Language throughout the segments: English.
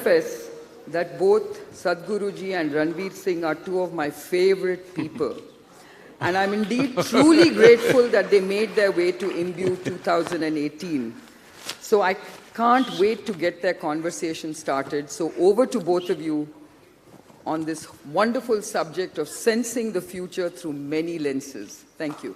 confess that both Sadhguruji and Ranveer Singh are two of my favorite people. And I'm indeed truly grateful that they made their way to Imbue 2018. So I can't wait to get their conversation started. So over to both of you on this wonderful subject of sensing the future through many lenses. Thank you.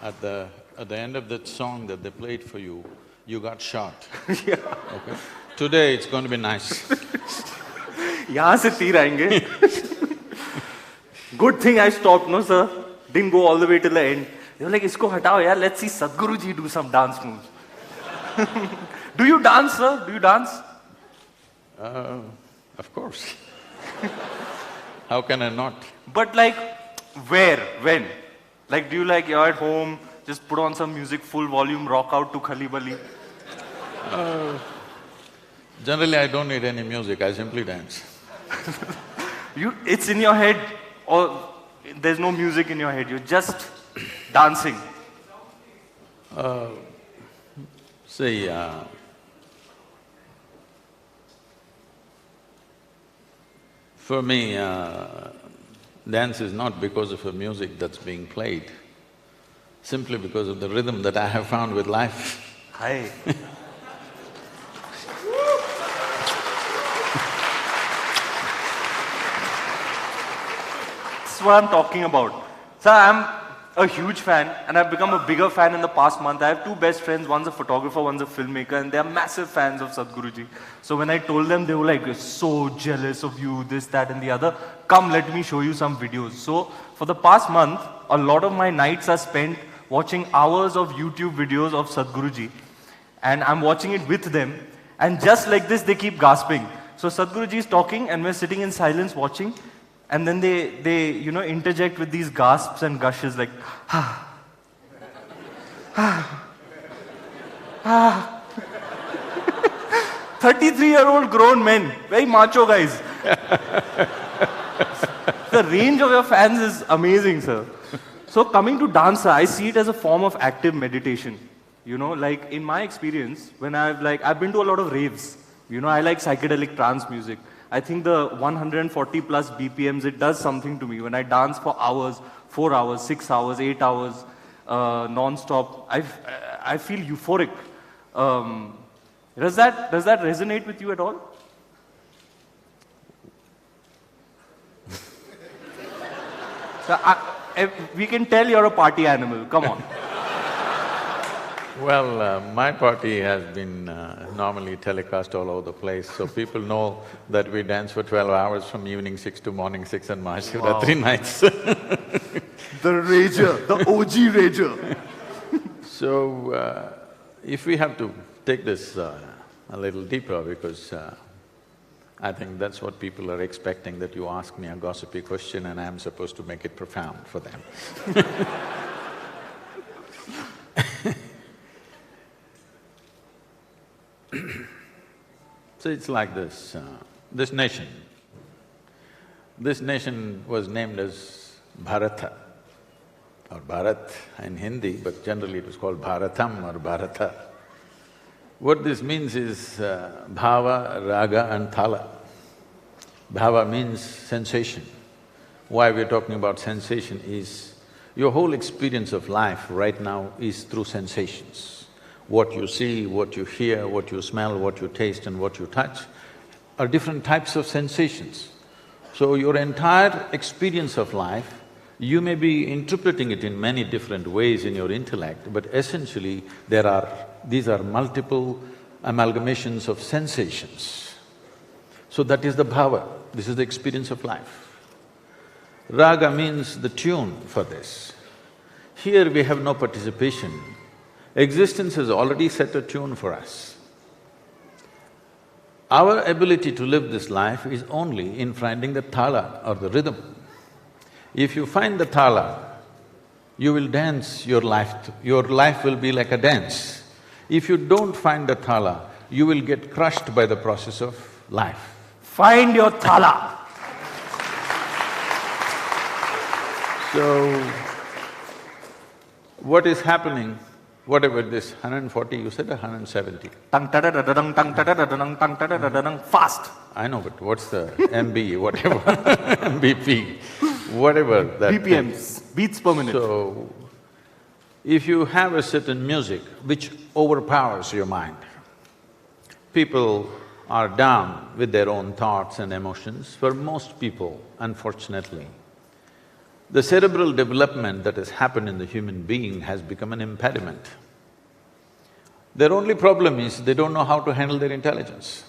At the end of that song that they played for you, you got shot. Yeah. Okay? Today it's going to be nice. यहाँ से तीर आएंगे. Good thing I stopped, no sir. Didn't go all the way till the end. They were like, इसको हटाओ यार. Let's see Sadhguruji do some dance moves. Do you dance, sir? Do you dance? Of course. How can I not? But like, where? When? Like, do you like, you're at home, just put on some music, full volume, rock out to Khali Bali? Generally, I don't need any music, I simply dance. It's in your head, or there's no music in your head, you're just dancing. See, for me, dance is not because of a music that's being played, simply because of the rhythm that I have found with life. Hi. That's what I'm talking about. Sir, I'm a huge fan, and I've become a bigger fan in the past month. I have two best friends, one's a photographer, one's a filmmaker, and they're massive fans of Sadhguruji. So when I told them, they were like, "We're so jealous of you, this, that, and the other. Come, let me show you some videos." So for the past month, a lot of my nights are spent watching hours of YouTube videos of Sadhguruji, and I'm watching it with them, and just like this, they keep gasping. So Sadhguruji is talking, and we're sitting in silence watching, and then they interject with these gasps and gushes like, ah, ah, ah. 33-year-old grown men, very macho guys. The range of your fans is amazing, sir. So coming to dance, I see it as a form of active meditation. You know, like in my experience, when I've been to a lot of raves. You know, I like psychedelic trance music. I think the 140 plus BPMs, it does something to me. When I dance for hours, 4 hours, 6 hours, 8 hours, non-stop, I feel euphoric. Does that resonate with you at all? So we can tell you're a party animal, come on. Well, my party has been normally telecast all over the place, so people know that we dance for 12 hours from evening 6 to morning 6 on Mahashivratri nights. The rager, the OG rager. So, if we have to take this a little deeper, because I think that's what people are expecting, that you ask me a gossipy question and I'm supposed to make it profound for them. So it's like this, this nation was named as Bharatha, or Bharat in Hindi, but generally it was called Bharatam or Bharatha. What this means is bhava, raga and thala. Bhava means sensation. Why we're talking about sensation is, your whole experience of life right now is through sensations. What you see, what you hear, what you smell, what you taste and what you touch are different types of sensations. So your entire experience of life, you may be interpreting it in many different ways in your intellect, but essentially these are multiple amalgamations of sensations. So that is the bhava, this is the experience of life. Raga means the tune for this. Here we have no participation. Existence has already set a tune for us. Our ability to live this life is only in finding the thala or the rhythm. If you find the thala, you will dance your life will be like a dance. If you don't find the thala, you will get crushed by the process of life. Find your thala. So, what is happening whatever this 140, you said 170. Tang ta-da-da-da-dang, tang ta-da-da-da-dang, tang ta-da-da-da-dang, fast. I know, but what's the MB, whatever, MBP, whatever that thing. BPMs, beats per minute. So, if you have a certain music which overpowers your mind, people are down with their own thoughts and emotions. For most people, unfortunately, the cerebral development that has happened in the human being has become an impediment. Their only problem is they don't know how to handle their intelligence.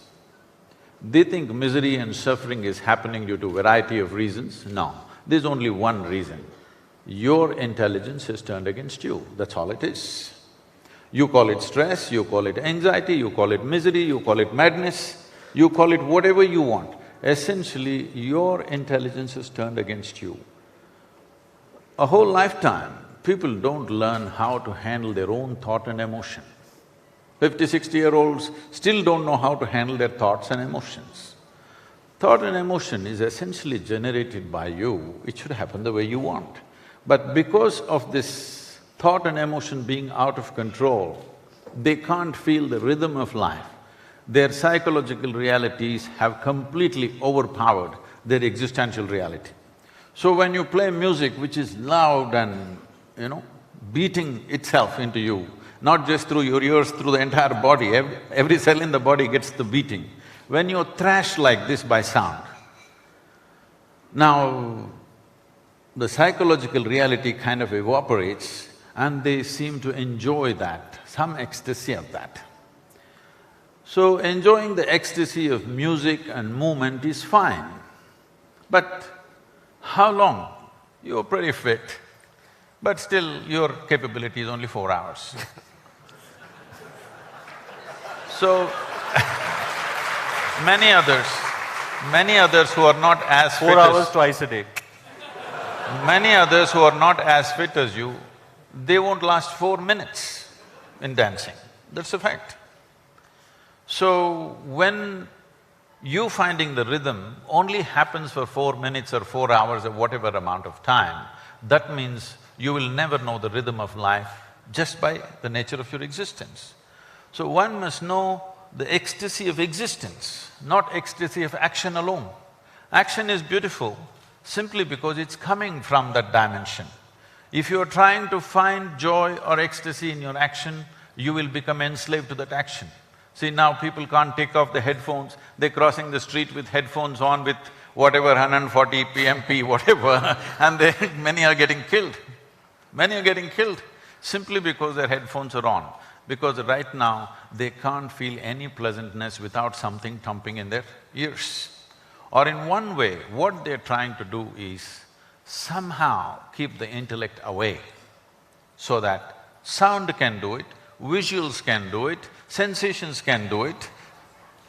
They think misery and suffering is happening due to a variety of reasons. No, there's only one reason. Your intelligence is turned against you, that's all it is. You call it stress, you call it anxiety, you call it misery, you call it madness, you call it whatever you want. Essentially, your intelligence is turned against you. A whole lifetime, people don't learn how to handle their own thought and emotion. 50, 60-year-olds still don't know how to handle their thoughts and emotions. Thought and emotion is essentially generated by you, it should happen the way you want. But because of this thought and emotion being out of control, they can't feel the rhythm of life. Their psychological realities have completely overpowered their existential reality. So when you play music which is loud and, beating itself into you, not just through your ears, through the entire body, every cell in the body gets the beating. When you're thrashed like this by sound, now the psychological reality kind of evaporates and they seem to enjoy that, some ecstasy of that. So enjoying the ecstasy of music and movement is fine, but how long? You're pretty fit, but still your capability is only 4 hours. So, many others who are not as fit 4 hours twice a day. many others who are not as fit as you, they won't last 4 minutes in dancing, that's a fact. So, when you finding the rhythm only happens for 4 minutes or 4 hours or whatever amount of time, that means you will never know the rhythm of life just by the nature of your existence. So one must know the ecstasy of existence, not ecstasy of action alone. Action is beautiful simply because it's coming from that dimension. If you're trying to find joy or ecstasy in your action, you will become enslaved to that action. See, now people can't take off the headphones, they're crossing the street with headphones on with whatever 140 PMP, whatever, and many are getting killed. Many are getting killed simply because their headphones are on. Because right now, they can't feel any pleasantness without something thumping in their ears. Or in one way, what they're trying to do is somehow keep the intellect away so that sound can do it, visuals can do it, sensations can do it,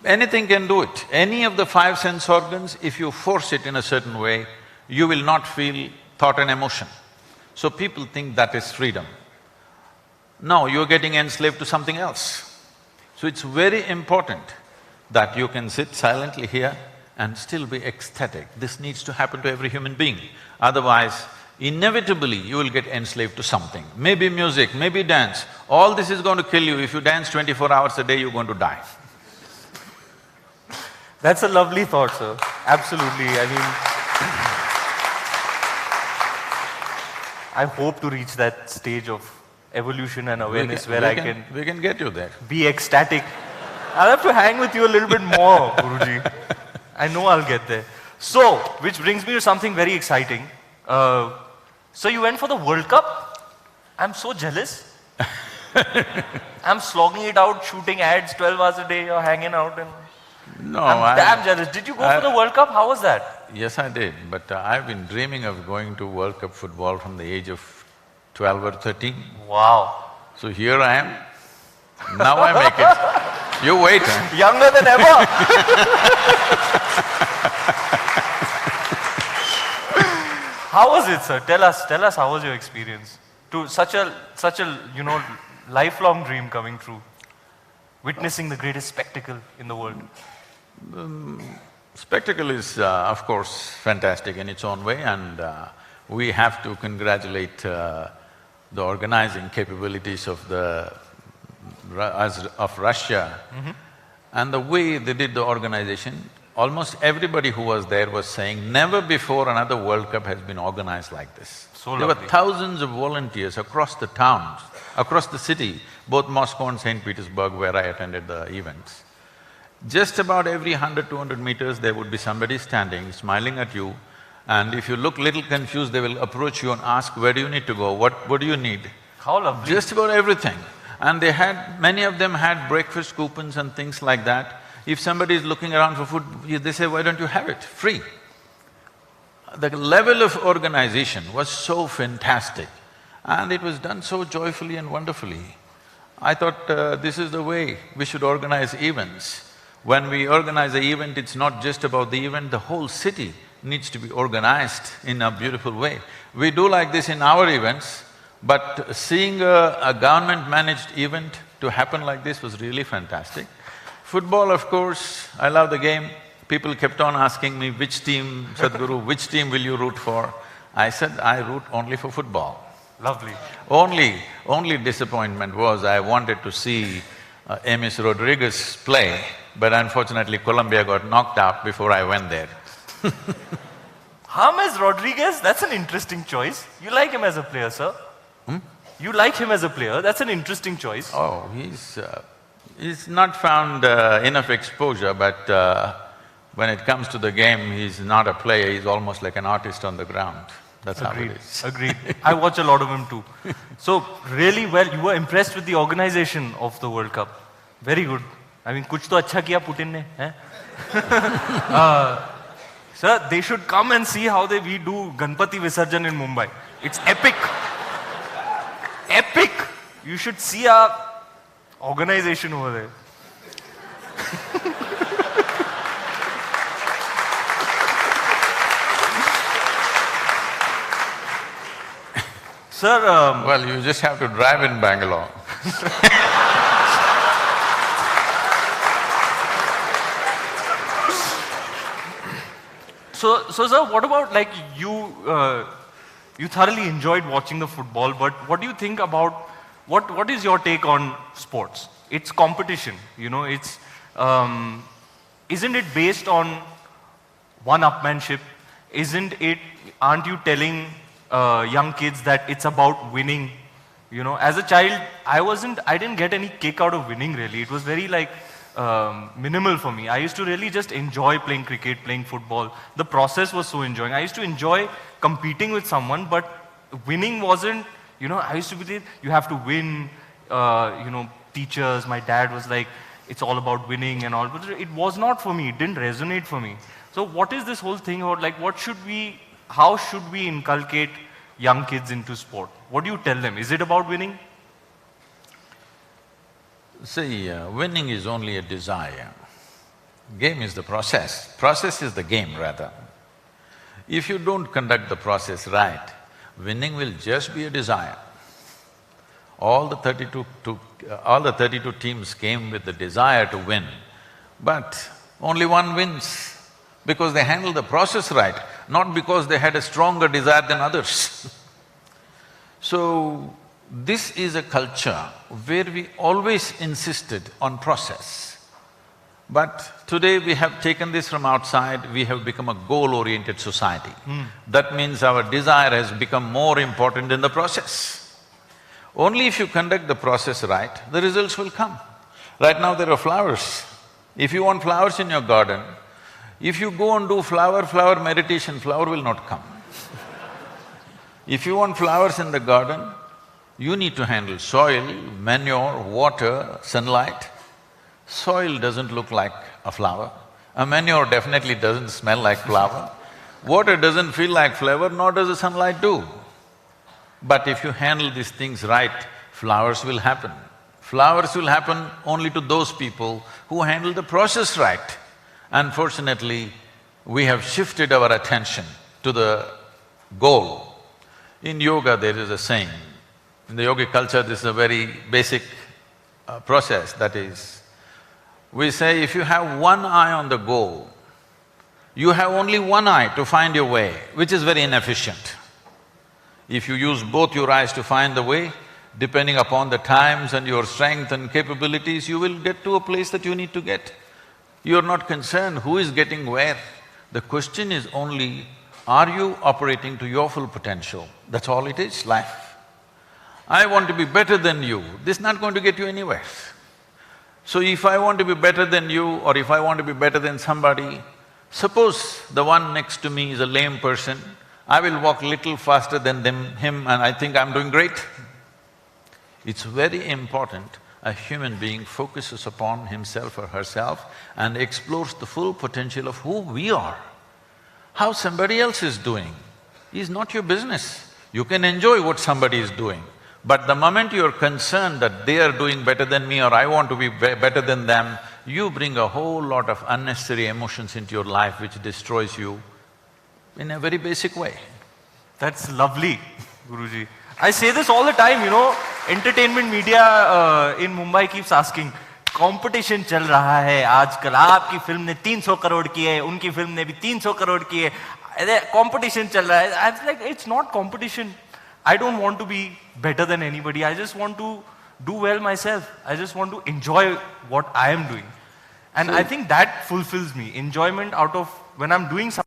anything can do it. Any of the 5 sense organs, if you force it in a certain way, you will not feel thought and emotion. So people think that is freedom. No, you're getting enslaved to something else. So it's very important that you can sit silently here and still be ecstatic. This needs to happen to every human being. Otherwise, inevitably you will get enslaved to something. Maybe music, maybe dance, all this is going to kill you. If you dance 24 hours a day, you're going to die. That's a lovely thought, sir. Absolutely, I hope to reach that stage of evolution and awareness where I can… We can get you there. Be ecstatic. I'll have to hang with you a little bit more, Guruji. I know I'll get there. So, which brings me to something very exciting. So you went for the World Cup? I'm so jealous. I'm slogging it out, shooting ads 12 hours a day, you're hanging out and… No, I'm damn jealous. Did you go for the World Cup? How was that? Yes, I did, but I've been dreaming of going to World Cup football from the age of 12 or 13. Wow. So here I am, now I make it. You wait, huh? Younger than ever. How was it, sir? Tell us how was your experience? To such a lifelong dream coming true. Witnessing the greatest spectacle in the world. Spectacle is, of course, fantastic in its own way, and we have to congratulate the organizing capabilities of of Russia, and the way they did the organization, almost everybody who was there was saying, never before another World Cup has been organized like this. So There were lovely. thousands of volunteers across the towns, across the city, both Moscow and St. Petersburg, where I attended the events. Just about every 100, 200 meters, there would be somebody standing, smiling at you, and if you look little confused, they will approach you and ask, where do you need to go, what do you need? How lovely. Just about everything. And they had… many of them had breakfast coupons and things like that. If somebody is looking around for food, they say, why don't you have it, free? The level of organization was so fantastic, and it was done so joyfully and wonderfully. I thought this is the way we should organize events. When we organize an event, it's not just about the event, the whole city needs to be organized in a beautiful way. We do like this in our events, but seeing a government-managed event to happen like this was really fantastic. Football, of course, I love the game. People kept on asking me, which team, Sadhguru, which team will you root for? I said, I root only for football. Lovely. Only disappointment was I wanted to see James Rodriguez play, but unfortunately Colombia got knocked out before I went there. James Rodriguez, that's an interesting choice. You like him as a player, sir? You like him as a player, that's an interesting choice. Oh, he's not found enough exposure, but when it comes to the game, he's not a player, he's almost like an artist on the ground. That's how it is. Agreed. I watch a lot of him too. So, really well, you were impressed with the organization of the World Cup. Very good. I mean, kuch to acha kiya Putin ne, eh? Sir, they should come and see how we do Ganpati Visarjan in Mumbai. It's epic. Epic! You should see our organization over there. Sir, Well, you just have to drive in Bangalore. So sir, what about like you thoroughly enjoyed watching the football, but what do you think about, what is your take on sports? It's competition, you know, it's, isn't it based on one-upmanship? Aren't you telling young kids that it's about winning? You know, as a child, I didn't get any kick out of winning really. It was very like minimal for me. I used to really just enjoy playing cricket, playing football. The process was so enjoying. I used to enjoy competing with someone, but winning wasn't, you know, I used to be there, you have to win, you know, teachers, my dad was like, it's all about winning and all, but it was not for me, it didn't resonate for me. So what is this whole thing about, like, how should we inculcate young kids into sport? What do you tell them? Is it about winning? See, winning is only a desire. Game is the process. Process is the game, rather. If you don't conduct the process right, winning will just be a desire. All the 32 teams came with the desire to win, but only one wins because they handled the process right, not because they had a stronger desire than others. So, this is a culture where we always insisted on process. But today we have taken this from outside, we have become a goal-oriented society. That means our desire has become more important than the process. Only if you conduct the process right, the results will come. Right now there are flowers. If you want flowers in your garden, if you go and do flower meditation, flower will not come. If you want flowers in the garden, you need to handle soil, manure, water, sunlight. Soil doesn't look like a flower. A manure definitely doesn't smell like flower. Water doesn't feel like flower, nor does the sunlight do. But if you handle these things right, flowers will happen. Flowers will happen only to those people who handle the process right. Unfortunately, we have shifted our attention to the goal. In yoga, there is a saying, in the yogic culture, this is a very basic process, that is, we say if you have one eye on the goal, you have only one eye to find your way, which is very inefficient. If you use both your eyes to find the way, depending upon the times and your strength and capabilities, you will get to a place that you need to get. You're not concerned who is getting where. The question is only, are you operating to your full potential? That's all it is, life. I want to be better than you, this is not going to get you anywhere. So if I want to be better than you or if I want to be better than somebody, suppose the one next to me is a lame person, I will walk little faster than him and I think I'm doing great. It's very important a human being focuses upon himself or herself and explores the full potential of who we are. How somebody else is doing is not your business. You can enjoy what somebody is doing, but the moment you're concerned that they are doing better than me or I want to be better than them, you bring a whole lot of unnecessary emotions into your life which destroys you in a very basic way. That's lovely, Guruji. I say this all the time, you know, entertainment media in Mumbai keeps asking, competition चल रहा है आजकल, आपकी film ने 300 करोड़ की है, उनकी film ने भी 300 करोड़ की है, competition चल रहा है. I was like, it's not competition. I don't want to be better than anybody, I just want to do well myself. I just want to enjoy what I am doing. And I think that fulfills me, enjoyment out of when I'm doing something.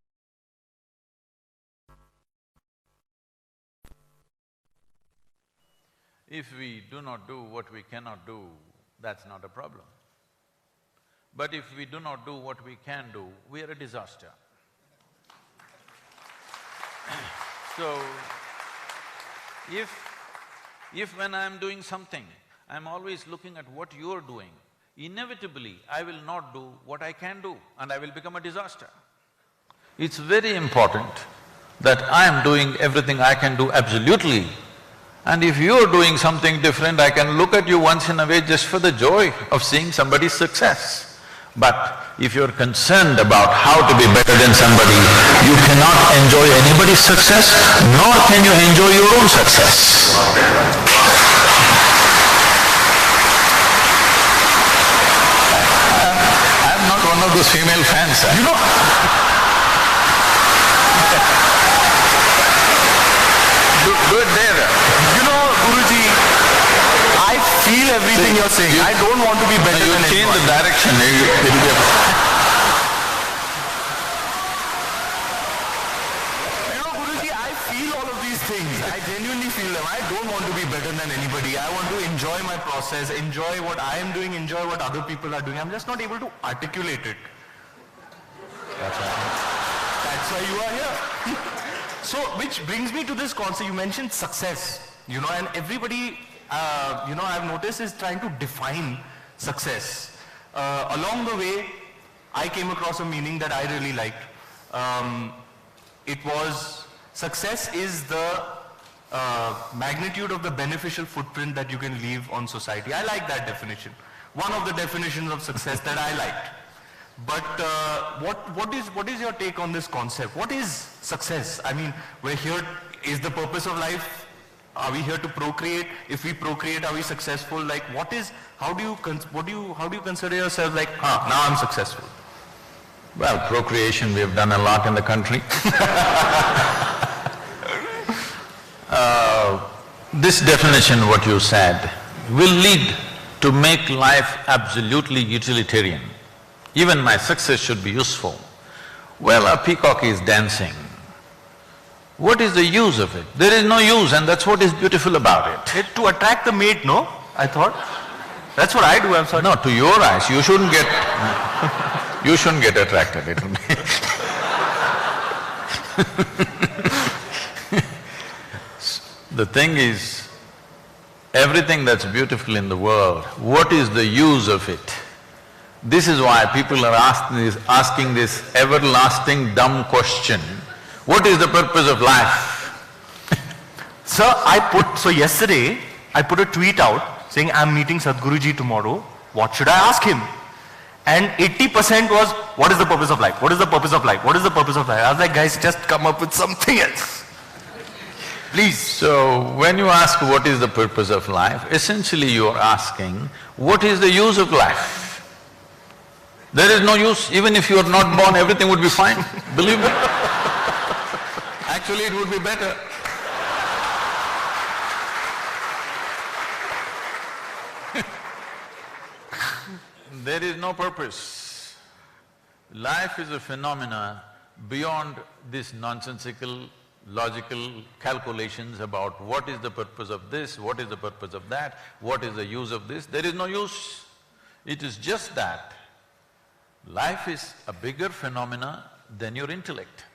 If we do not do what we cannot do, that's not a problem. But if we do not do what we can do, we are a disaster. So, if when I'm doing something, I'm always looking at what you're doing, inevitably I will not do what I can do and I will become a disaster. It's very important that I am doing everything I can do absolutely, and if you're doing something different, I can look at you once in a way just for the joy of seeing somebody's success. But if you're concerned about how to be better than somebody, you cannot enjoy anybody's success, nor can you enjoy your own success. I'm not one of those female fans, you know. Do it there. You know, Guruji, I feel everything you're saying. I don't want to be better than anyone. You change the direction, it'll be You know, Guruji, I feel all of these things. I genuinely feel them. I don't want to be better than anybody. I want to enjoy my process, enjoy what I am doing, enjoy what other people are doing. I'm just not able to articulate it. That's right. That's why you are here. So, which brings me to this concept. You mentioned success, you know, and everybody, you know, I've noticed is trying to define success. Along the way, I came across a meaning that I really liked. It was, success is the magnitude of the beneficial footprint that you can leave on society. I like that definition. One of the definitions of success that I liked. But what is your take on this concept? What is success? I mean, we're here, is the purpose of life, are we here to procreate? If we procreate, are we successful? Like what is, how do you consider yourself like, now I'm successful? Well, procreation we have done a lot in the country. This definition, what you said, will lead to make life absolutely utilitarian. Even my success should be useful. Well, a peacock is dancing. What is the use of it? There is no use, and that's what is beautiful about it. To attract the mate, no? I thought. That's what I do, I'm sorry. No, to your eyes, you shouldn't get… you shouldn't get attracted, it'll be… The thing is, everything that's beautiful in the world, what is the use of it? This is why people are asking this everlasting dumb question, what is the purpose of life? So yesterday, I put a tweet out saying, I'm meeting Sadhguruji tomorrow, what should I ask him? And 80% was, what is the purpose of life? What is the purpose of life? What is the purpose of life? I was like, guys, just come up with something else. Please. So, when you ask what is the purpose of life, essentially you are asking, what is the use of life? There is no use, even if you are not born, everything would be fine, believe me. Actually, it would be better. There is no purpose. Life is a phenomena beyond these nonsensical, logical calculations about what is the purpose of this, what is the purpose of that, what is the use of this. There is no use. It is just that life is a bigger phenomena than your intellect.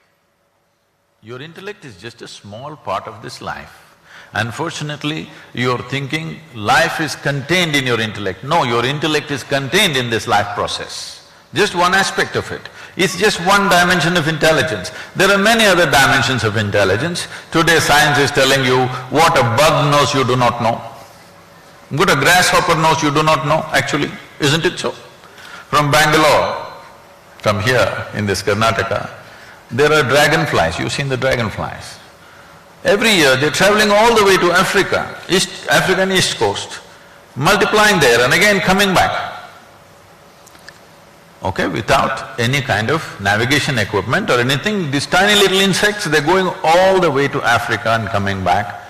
Your intellect is just a small part of this life. Unfortunately, you're thinking life is contained in your intellect. No, your intellect is contained in this life process. Just one aspect of it. It's just one dimension of intelligence. There are many other dimensions of intelligence. Today science is telling you what a bug knows you do not know. What a grasshopper knows you do not know, actually, isn't it so? From Bangalore, from here in this Karnataka, there are dragonflies. You've seen the dragonflies. Every year they're traveling all the way to Africa, African East Coast, multiplying there and again coming back. Okay, without any kind of navigation equipment or anything, these tiny little insects, they're going all the way to Africa and coming back.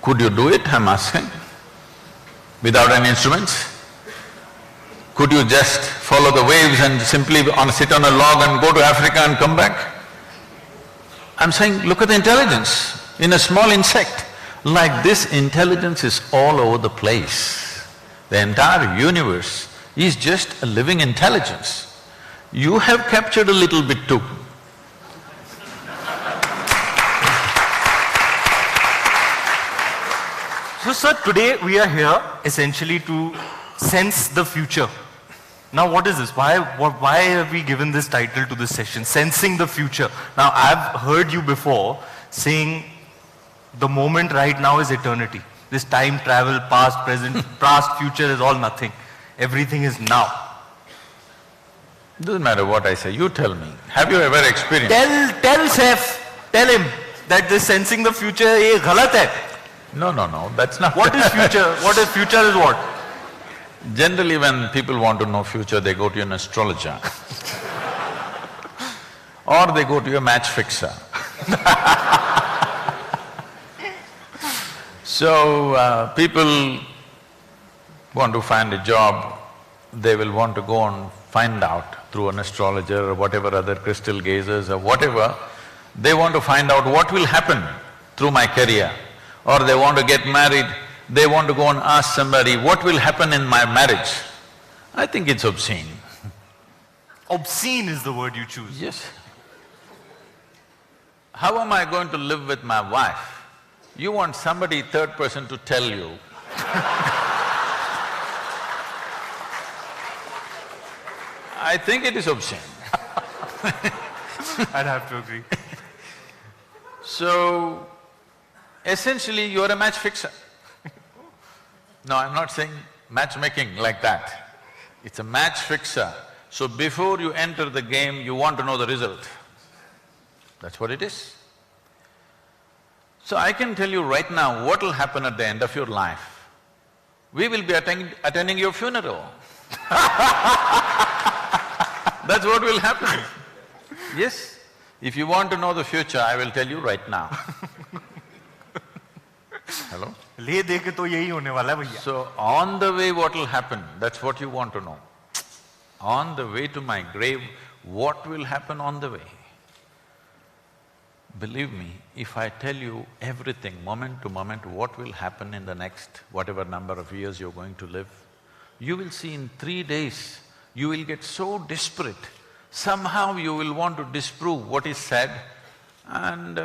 Could you do it, I'm asking? Without any instruments? Could you just follow the waves and simply sit on a log and go to Africa and come back? I'm saying, look at the intelligence in a small insect. Like this, intelligence is all over the place. The entire universe is just a living intelligence. You have captured a little bit too. So sir, today we are here essentially to sense the future. Now what is this? Why have we given this title to this session, Sensing the Future? Now I've heard you before saying the moment right now is eternity. This time travel, past, present, past, future is all nothing. Everything is now. Doesn't matter what I say, you tell me. Have you ever experienced… Tell Seth, tell him that this sensing the future is galat hai. No, that's not… What is future? What is future is what? Generally when people want to know future, they go to an astrologer or they go to a match fixer. So, people want to find a job, they will want to go and find out through an astrologer or whatever other crystal gazers or whatever, they want to find out what will happen through my career. Or they want to get married, they want to go and ask somebody, what will happen in my marriage? I think it's obscene. Obscene is the word you choose. Yes. How am I going to live with my wife? You want somebody third person to tell you. I think it is obscene. I'd have to agree. So, essentially you are a match fixer. No, I'm not saying matchmaking like that. It's a match fixer. So before you enter the game, you want to know the result. That's what it is. So I can tell you right now what will happen at the end of your life. We will be attending your funeral. That's what will happen. Yes, if you want to know the future, I will tell you right now. Hello? ले दे के तो यही होने वाला है भैया. So on the way what will happen, that's what you want to know. On the way to my grave, what will happen on the way? Believe me, if I tell you everything, moment to moment, what will happen in the next whatever number of years you're going to live, you will see in 3 days, you will get so desperate. Somehow you will want to disprove what is said and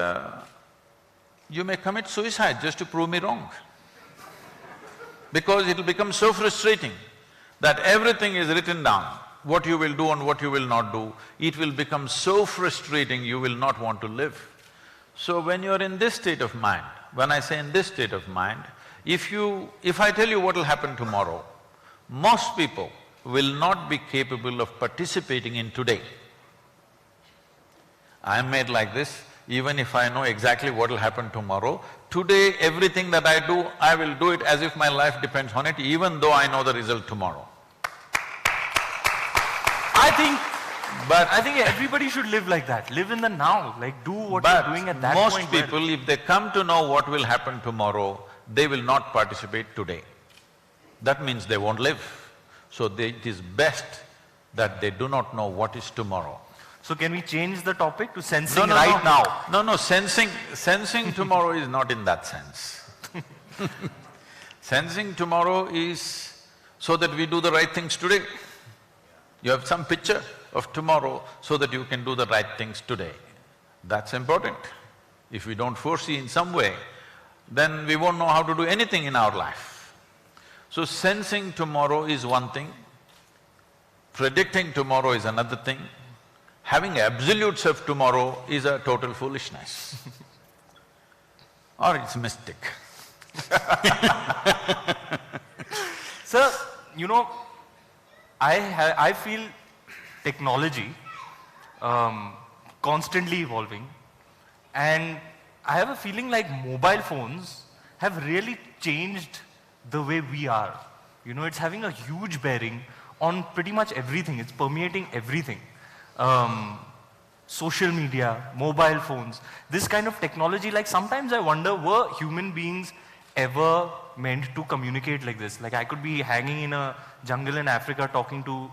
you may commit suicide just to prove me wrong. Because it'll become so frustrating that everything is written down, what you will do and what you will not do. It will become so frustrating, you will not want to live. So when you're in this state of mind, when I say in this state of mind, if I tell you what will happen tomorrow, most people will not be capable of participating in today. I'm made like this, even if I know exactly what will happen tomorrow, today everything that I do, I will do it as if my life depends on it, even though I know the result tomorrow. I think everybody should live like that, live in the now, like do what you're doing at that point. Most people, if they come to know what will happen tomorrow, they will not participate today. That means they won't live. So it is best that they do not know what is tomorrow. So can we change the topic to sensing right now? No, sensing tomorrow is not in that sense. Sensing tomorrow is so that we do the right things today. You have some picture of tomorrow so that you can do the right things today. That's important. If we don't foresee in some way, then we won't know how to do anything in our life. So sensing tomorrow is one thing, predicting tomorrow is another thing, having absolutes of tomorrow is a total foolishness. Or it's mystic. Sir, you know, I feel technology constantly evolving, and I have a feeling like mobile phones have really changed the way we are. You know, it's having a huge bearing on pretty much everything, it's permeating everything. Social media, mobile phones, this kind of technology, like sometimes I wonder, were human beings ever meant to communicate like this? Like I could be hanging in a jungle in Africa talking to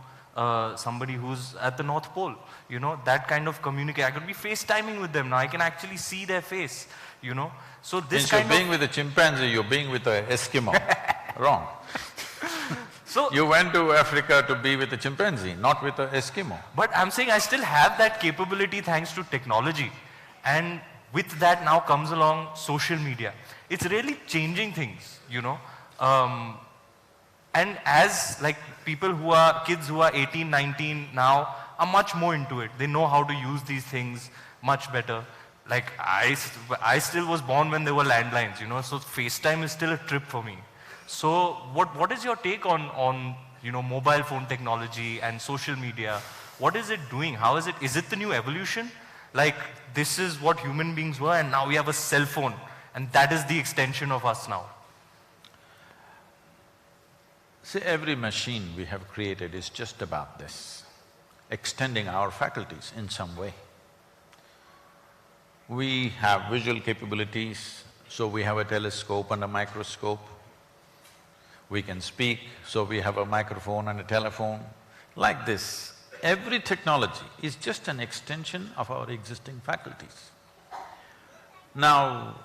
somebody who's at the North Pole, you know, that kind of communicate. I could be FaceTiming with them now, I can actually see their face, you know. So this Instead kind of being with a chimpanzee, you're being with an Eskimo. Wrong. So You went to Africa to be with a chimpanzee, not with an Eskimo. but I'm saying I still have that capability thanks to technology. And with that now comes along social media. It's really changing things, you know. And as like people who are, kids who are 18, 19 now are much more into it. They know how to use these things much better. Like I still was born when there were landlines, you know, so FaceTime is still a trip for me. So what is your take on you know, mobile phone technology and social media? What is it doing? How is it the new evolution? Like this is what human beings were and now we have a cell phone and that is the extension of us now. See, every machine we have created is just about this, extending our faculties in some way. We have visual capabilities, so we have a telescope and a microscope. We can speak, so we have a microphone and a telephone. Like this, every technology is just an extension of our existing faculties. Now,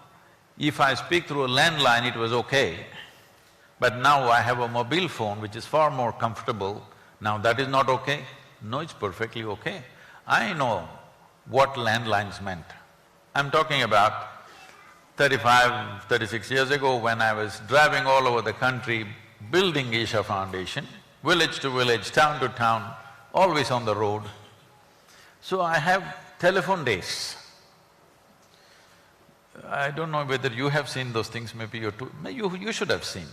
if I speak through a landline, it was okay, but now I have a mobile phone which is far more comfortable. Now that is not okay? No, it's perfectly okay. I know what landlines meant. I'm talking about 35, 36 years ago when I was driving all over the country, building Isha Foundation, village to village, town to town, always on the road. So I have telephone days. I don't know whether you have seen those things, maybe you should have seen.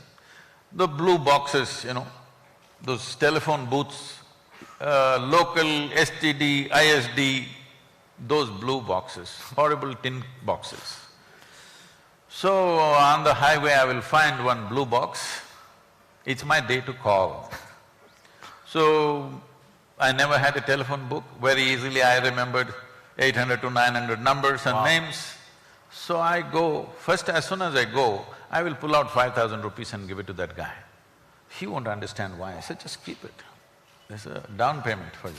The blue boxes, you know, those telephone booths, local, STD, ISD, those blue boxes, horrible tin boxes. So on the highway I will find one blue box, it's my day to call. So I never had a telephone book, very easily I remembered 800 to 900 numbers and names. So I go, first as soon as I go, I will pull out 5,000 rupees and give it to that guy. He won't understand why. I said, just keep it. There's a down payment for you.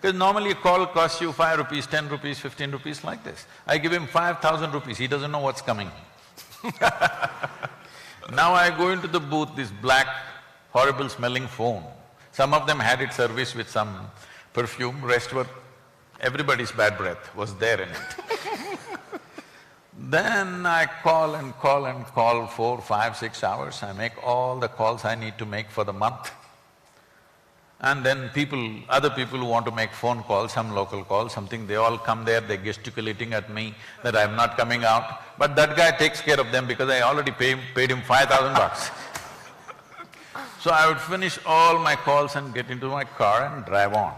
Because normally a call costs you 5 rupees, 10 rupees, 15 rupees like this. I give him 5,000 rupees, he doesn't know what's coming. Now I go into the booth, this black, horrible smelling phone. Some of them had it serviced with some perfume, rest were… everybody's bad breath was there in it. Then I call and call and call 4, 5, 6 hours, I make all the calls I need to make for the month. And then other people who want to make phone calls, some local calls, something, they all come there, they're gesticulating at me that I'm not coming out. But that guy takes care of them because I already paid him 5,000 bucks. So I would finish all my calls and get into my car and drive on.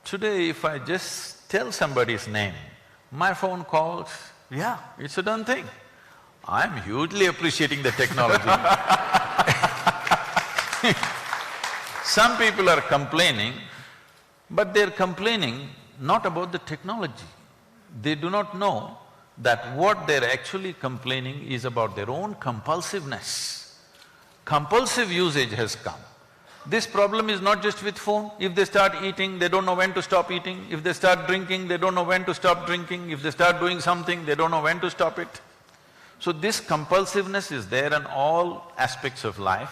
Today, if I just tell somebody's name, my phone calls, Yeah. it's a done thing. I'm hugely appreciating the technology. Some people are complaining, but they're complaining not about the technology. They do not know that what they're actually complaining is about their own compulsiveness. Compulsive usage has come. This problem is not just with phone. If they start eating, they don't know when to stop eating. If they start drinking, they don't know when to stop drinking. If they start doing something, they don't know when to stop it. So this compulsiveness is there in all aspects of life.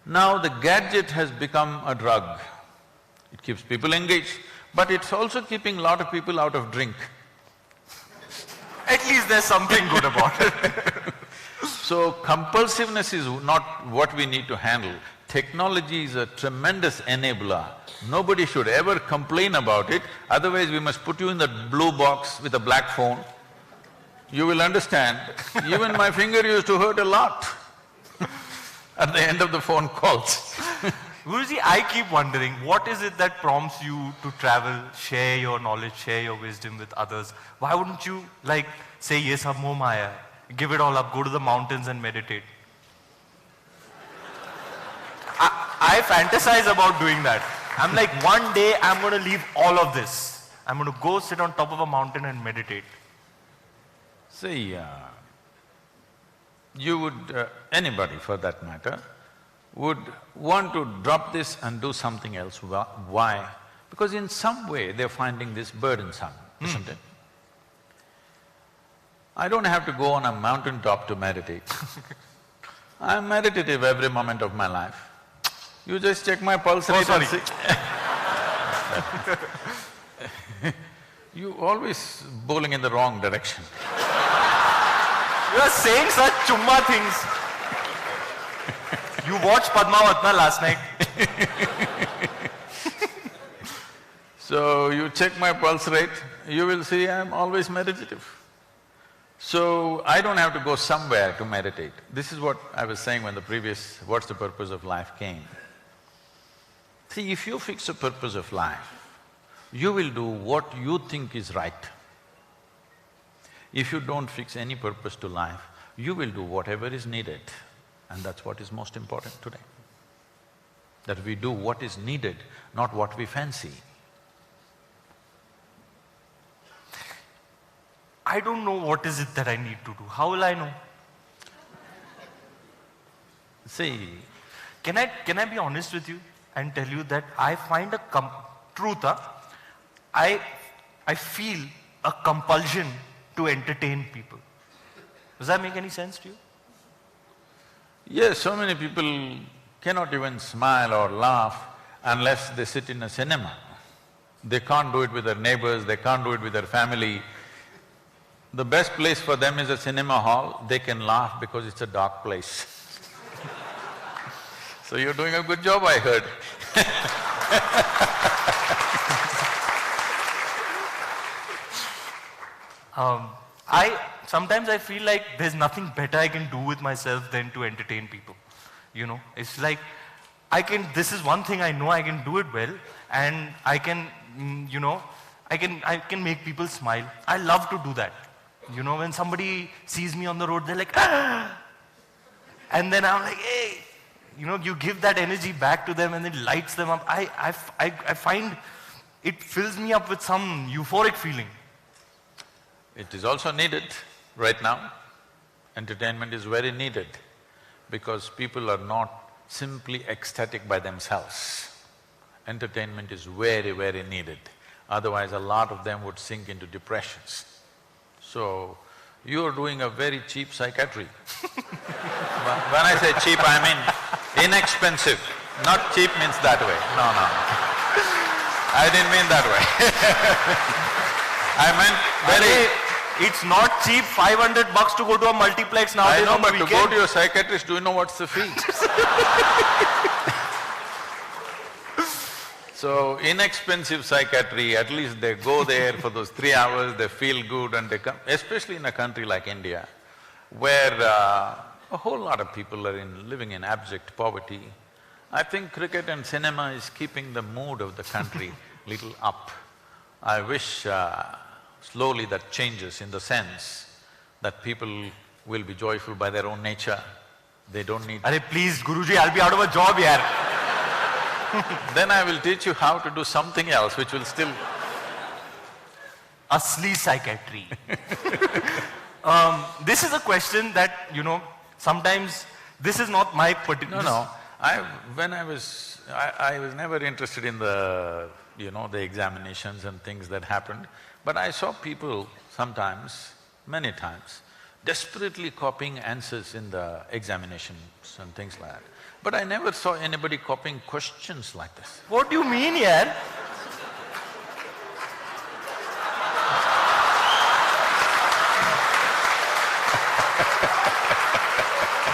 Now the gadget has become a drug. It keeps people engaged, but it's also keeping a lot of people out of drink. At least there's something good about it. So compulsiveness is not what we need to handle. Technology is a tremendous enabler. Nobody should ever complain about it, otherwise we must put you in that blue box with a black phone. You will understand, even my finger used to hurt a lot at the end of the phone calls. Guruji, I keep wondering, what is it that prompts you to travel, share your knowledge, share your wisdom with others? Why wouldn't you like say, ye sab moh maya, give it all up, go to the mountains and meditate? I fantasize about doing that. I'm like, one day I'm going to leave all of this. I'm going to go sit on top of a mountain and meditate. See, you would… anybody for that matter, would want to drop this and do something else. Why? Because in some way they're finding this burdensome, isn't it? I don't have to go on a mountain top to meditate. I'm meditative every moment of my life. You just check my pulse rate and see. You always bowling in the wrong direction. You are saying such chumma things. You watched Padmavatna last night. So you check my pulse rate, you will see I'm always meditative. So I don't have to go somewhere to meditate. This is what I was saying when the previous what's the purpose of life came. See, if you fix a purpose of life, you will do what you think is right. If you don't fix any purpose to life, you will do whatever is needed, and that's what is most important today. That we do what is needed, not what we fancy. I don't know what is it that I need to do. How will I know? See… Can I be honest with you and tell you that I find a truth, I feel a compulsion to entertain people. Does that make any sense to you? Yes, so many people cannot even smile or laugh unless they sit in a cinema. They can't do it with their neighbors, they can't do it with their family. The best place for them is a cinema hall, they can laugh because it's a dark place. So you're doing a good job, I heard. Sometimes I feel like there's nothing better I can do with myself than to entertain people. You know, it's like this is one thing I know I can do it well, and I can, I can make people smile. I love to do that. You know, when somebody sees me on the road, they're like, ah! And then I'm like, hey, you give that energy back to them and it lights them up. I find it fills me up with some euphoric feeling. It is also needed right now. Entertainment is very needed because people are not simply ecstatic by themselves. Entertainment is very, very needed. Otherwise, a lot of them would sink into depressions. So, you are doing a very cheap psychiatry. When I say cheap, I mean inexpensive. Not cheap means that way. No. I didn't mean that way. I meant very… It's not cheap, 500 bucks to go to a multiplex nowadays. I know, but to go to your psychiatrist, do you know what's the fee? So, inexpensive psychiatry, at least they go there for those 3 hours, they feel good and they come… especially in a country like India, where a whole lot of people are living in abject poverty. I think cricket and cinema is keeping the mood of the country little up. I wish slowly that changes in the sense that people will be joyful by their own nature. They don't need… Arey please, Guruji, I'll be out of a job here. Then I will teach you how to do something else which will still… Asli psychiatry. This is a question that, sometimes this is not my particular… No. I was never interested in the, the examinations and things that happened, but I saw people sometimes, many times, desperately copying answers in the examinations and things like that. But I never saw anybody copying questions like this. What do you mean, yaar?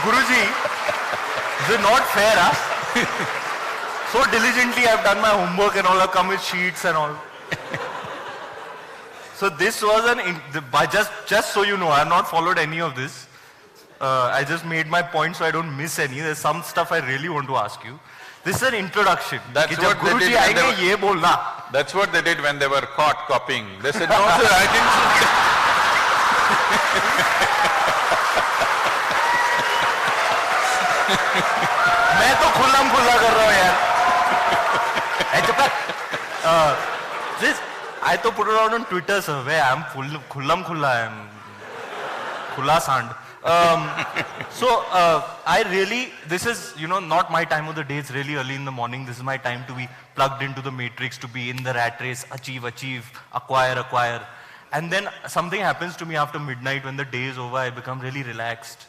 Guruji, this is not fair, huh? So diligently I've done my homework and all, I've come with sheets and all. So this was just so you know, I have not followed any of this. I just made my point so I don't miss any. There's some stuff I really want to ask you. This is an introduction. That's what they did when they ye bolna. That's what they did when they were caught copying. They said, no sir, I मैं तो खुल्लम खुल्ला कर रहा हूँ यार. This I to put it out on Twitter, sir. Where I'm khullam khulla, I'm khulla sand. I really, this is, not my time of the day. It's really early in the morning. This is my time to be plugged into the matrix, to be in the rat race, achieve, acquire. And then something happens to me after midnight when the day is over. I become really relaxed.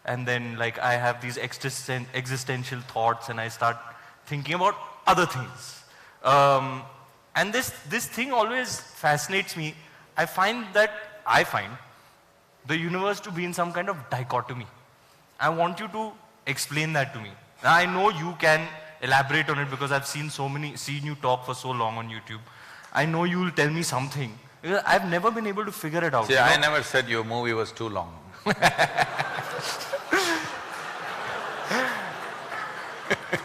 And then like I have these existential thoughts and I start thinking about other things. And this thing always fascinates me. I find the universe to be in some kind of dichotomy. I want you to explain that to me. Now, I know you can elaborate on it because I've seen you talk for so long on YouTube. I know you'll tell me something. I've never been able to figure it out. See, I never said your movie was too long.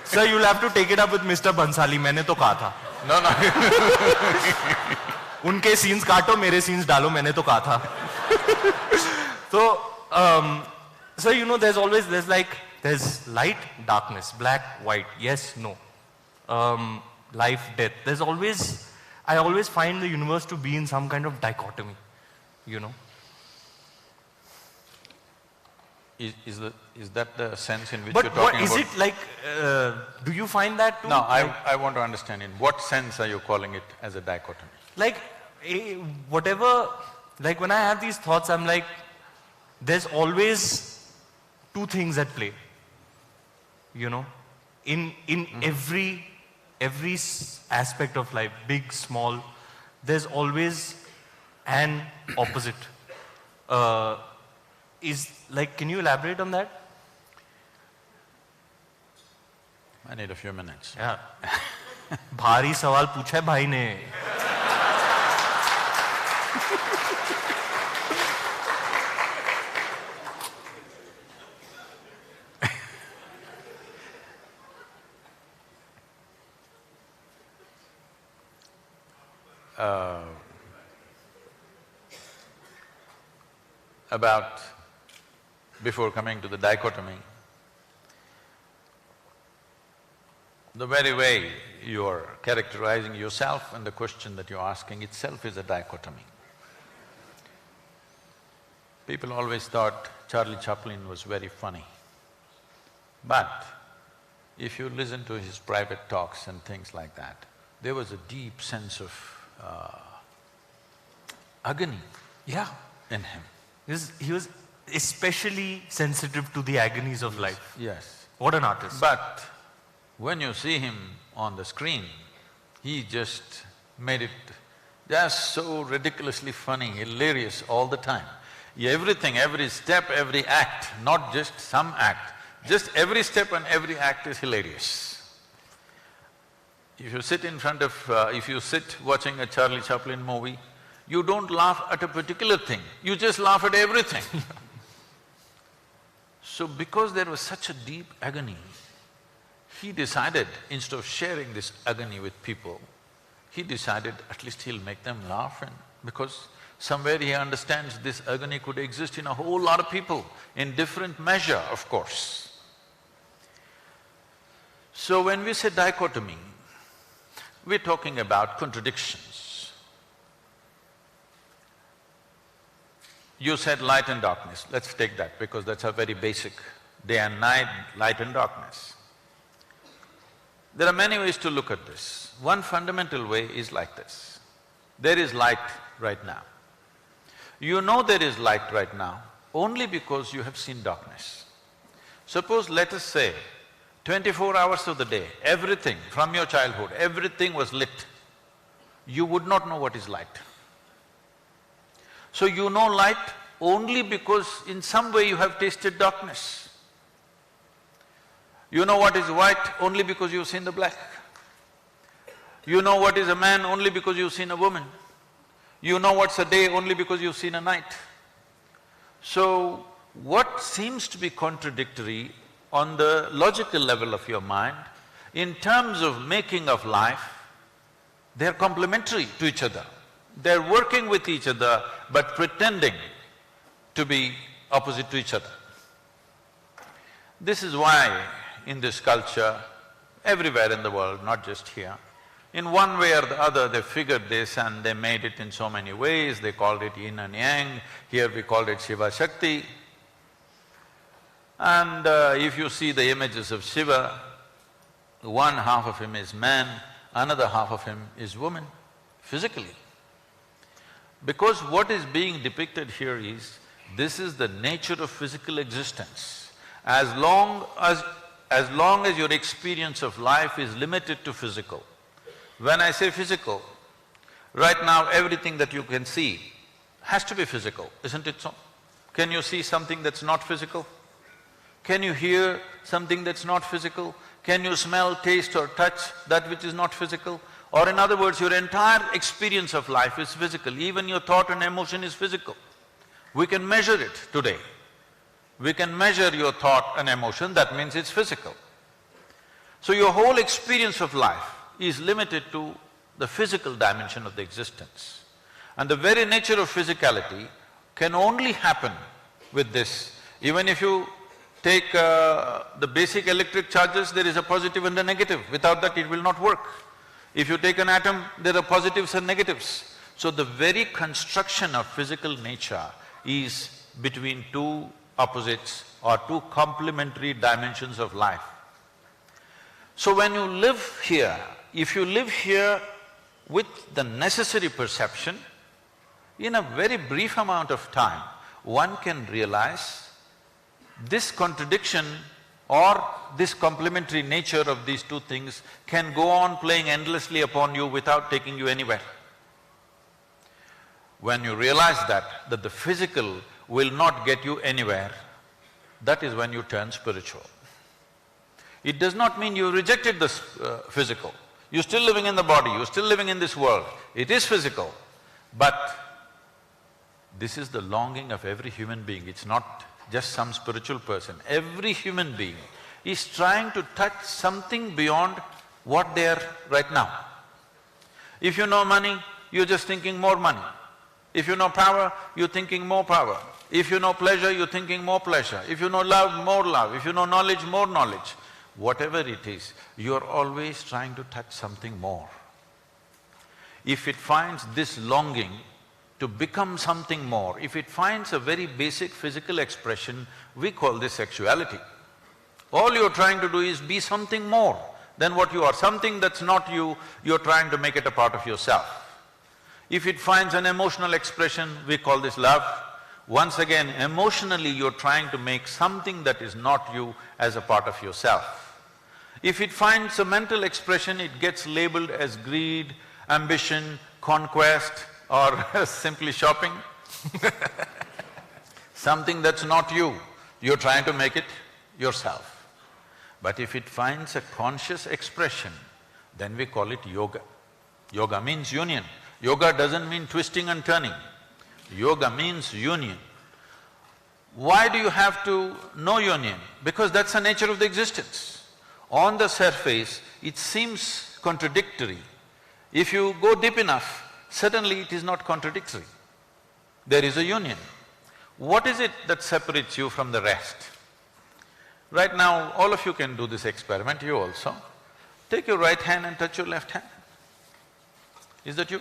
Sir, you'll have to take it up with Mr. Bansali. मैंने तो कहा था. No. उनके scenes काटो, मेरे scenes डालो, मैंने तो कहा था. So, there's light, darkness, black, white, yes, no. Life, death. I always find the universe to be in some kind of dichotomy, Is that the sense in which you're talking about? But is it like, do you find that too? No, I want to understand in what sense are you calling it as a dichotomy? Like, whatever, like when I have these thoughts, I'm like, there's always two things at play, in every aspect of life, big, small, there's always an opposite. Can you elaborate on that? I need a few minutes. Yeah. भारी सवाल पूछा है भाई ने. Before coming to the dichotomy, the very way you're characterizing yourself and the question that you're asking itself is a dichotomy. People always thought Charlie Chaplin was very funny. But if you listen to his private talks and things like that, there was a deep sense of agony in him. He was especially sensitive to the agonies of life. Yes. What an artist. But when you see him on the screen, he just made it just so ridiculously funny, hilarious all the time. Everything, every step, every act, not just some act, just every step and every act is hilarious. If you sit watching a Charlie Chaplin movie, you don't laugh at a particular thing, you just laugh at everything. So because there was such a deep agony, he decided, instead of sharing this agony with people, he decided at least he'll make them laugh, and because somewhere he understands this agony could exist in a whole lot of people, in different measure, of course. So when we say dichotomy, we're talking about contradictions. You said light and darkness, let's take that because that's a very basic, day and night, light and darkness. There are many ways to look at this. One fundamental way is like this. There is light right now. You know there is light right now only because you have seen darkness. Suppose, let us say, 24 hours of the day, everything from your childhood, everything was lit, you would not know what is light. So you know light only because in some way you have tasted darkness. You know what is white only because you've seen the black. You know what is a man only because you've seen a woman. You know what's a day only because you've seen a night. So, what seems to be contradictory on the logical level of your mind, in terms of making of life, they're complementary to each other. They're working with each other but pretending to be opposite to each other. This is why in this culture, everywhere in the world, not just here, in one way or the other they figured this and they made it in so many ways. They called it yin and yang, here we called it Shiva Shakti. And if you see the images of Shiva, one half of him is man, another half of him is woman, physically. Because what is being depicted here is, this is the nature of physical existence. As long as your experience of life is limited to physical. When I say physical, right now everything that you can see has to be physical, isn't it so? Can you see something that's not physical? Can you hear something that's not physical? Can you smell, taste or touch that which is not physical? Or in other words, your entire experience of life is physical, even your thought and emotion is physical. We can measure it today. We can measure your thought and emotion, that means it's physical. So your whole experience of life is limited to the physical dimension of the existence. And the very nature of physicality can only happen with this. Even if you take the basic electric charges, there is a positive and a negative. Without that, it will not work. If you take an atom, there are positives and negatives. So the very construction of physical nature is between two opposites or two complementary dimensions of life. So when you live here, if you live here with the necessary perception, in a very brief amount of time, one can realize this contradiction or this complementary nature of these two things can go on playing endlessly upon you without taking you anywhere. When you realize that the physical will not get you anywhere, that is when you turn spiritual. It does not mean you rejected the physical. You're still living in the body, you're still living in this world. It is physical, but this is the longing of every human being. It's not just some spiritual person. Every human being is trying to touch something beyond what they are right now. If you know money, you're just thinking more money. If you know power, you're thinking more power. If you know pleasure, you're thinking more pleasure. If you know love, more love. If you know knowledge, more knowledge. Whatever it is, you're always trying to touch something more. If it finds this longing to become something more, if it finds a very basic physical expression, we call this sexuality. All you're trying to do is be something more than what you are. Something that's not you, you're trying to make it a part of yourself. If it finds an emotional expression, we call this love. Once again, emotionally you're trying to make something that is not you as a part of yourself. If it finds a mental expression, it gets labeled as greed, ambition, conquest or simply shopping. Something that's not you, you're trying to make it yourself. But if it finds a conscious expression, then we call it yoga. Yoga means union. Yoga doesn't mean twisting and turning. Yoga means union. Why do you have to know union? Because that's the nature of the existence. On the surface, it seems contradictory. If you go deep enough, suddenly it is not contradictory. There is a union. What is it that separates you from the rest? Right now, all of you can do this experiment, you also. Take your right hand and touch your left hand. Is that you?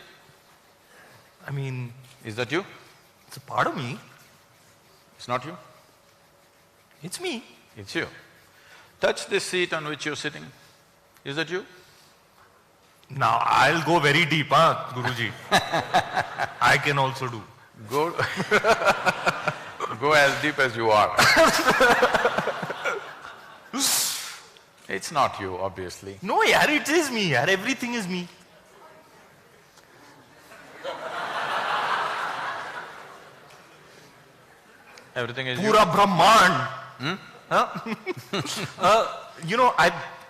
I mean… Is that you? It's a part of me. It's not you? It's me. It's you. Touch this seat on which you're sitting. Is that you? Now I'll go very deep, Guruji. I can also do. Go, go as deep as you are. It's not you, obviously. No, yaar, it is me, yaar. Everything is me. Everything is Pura Brahman. Huh?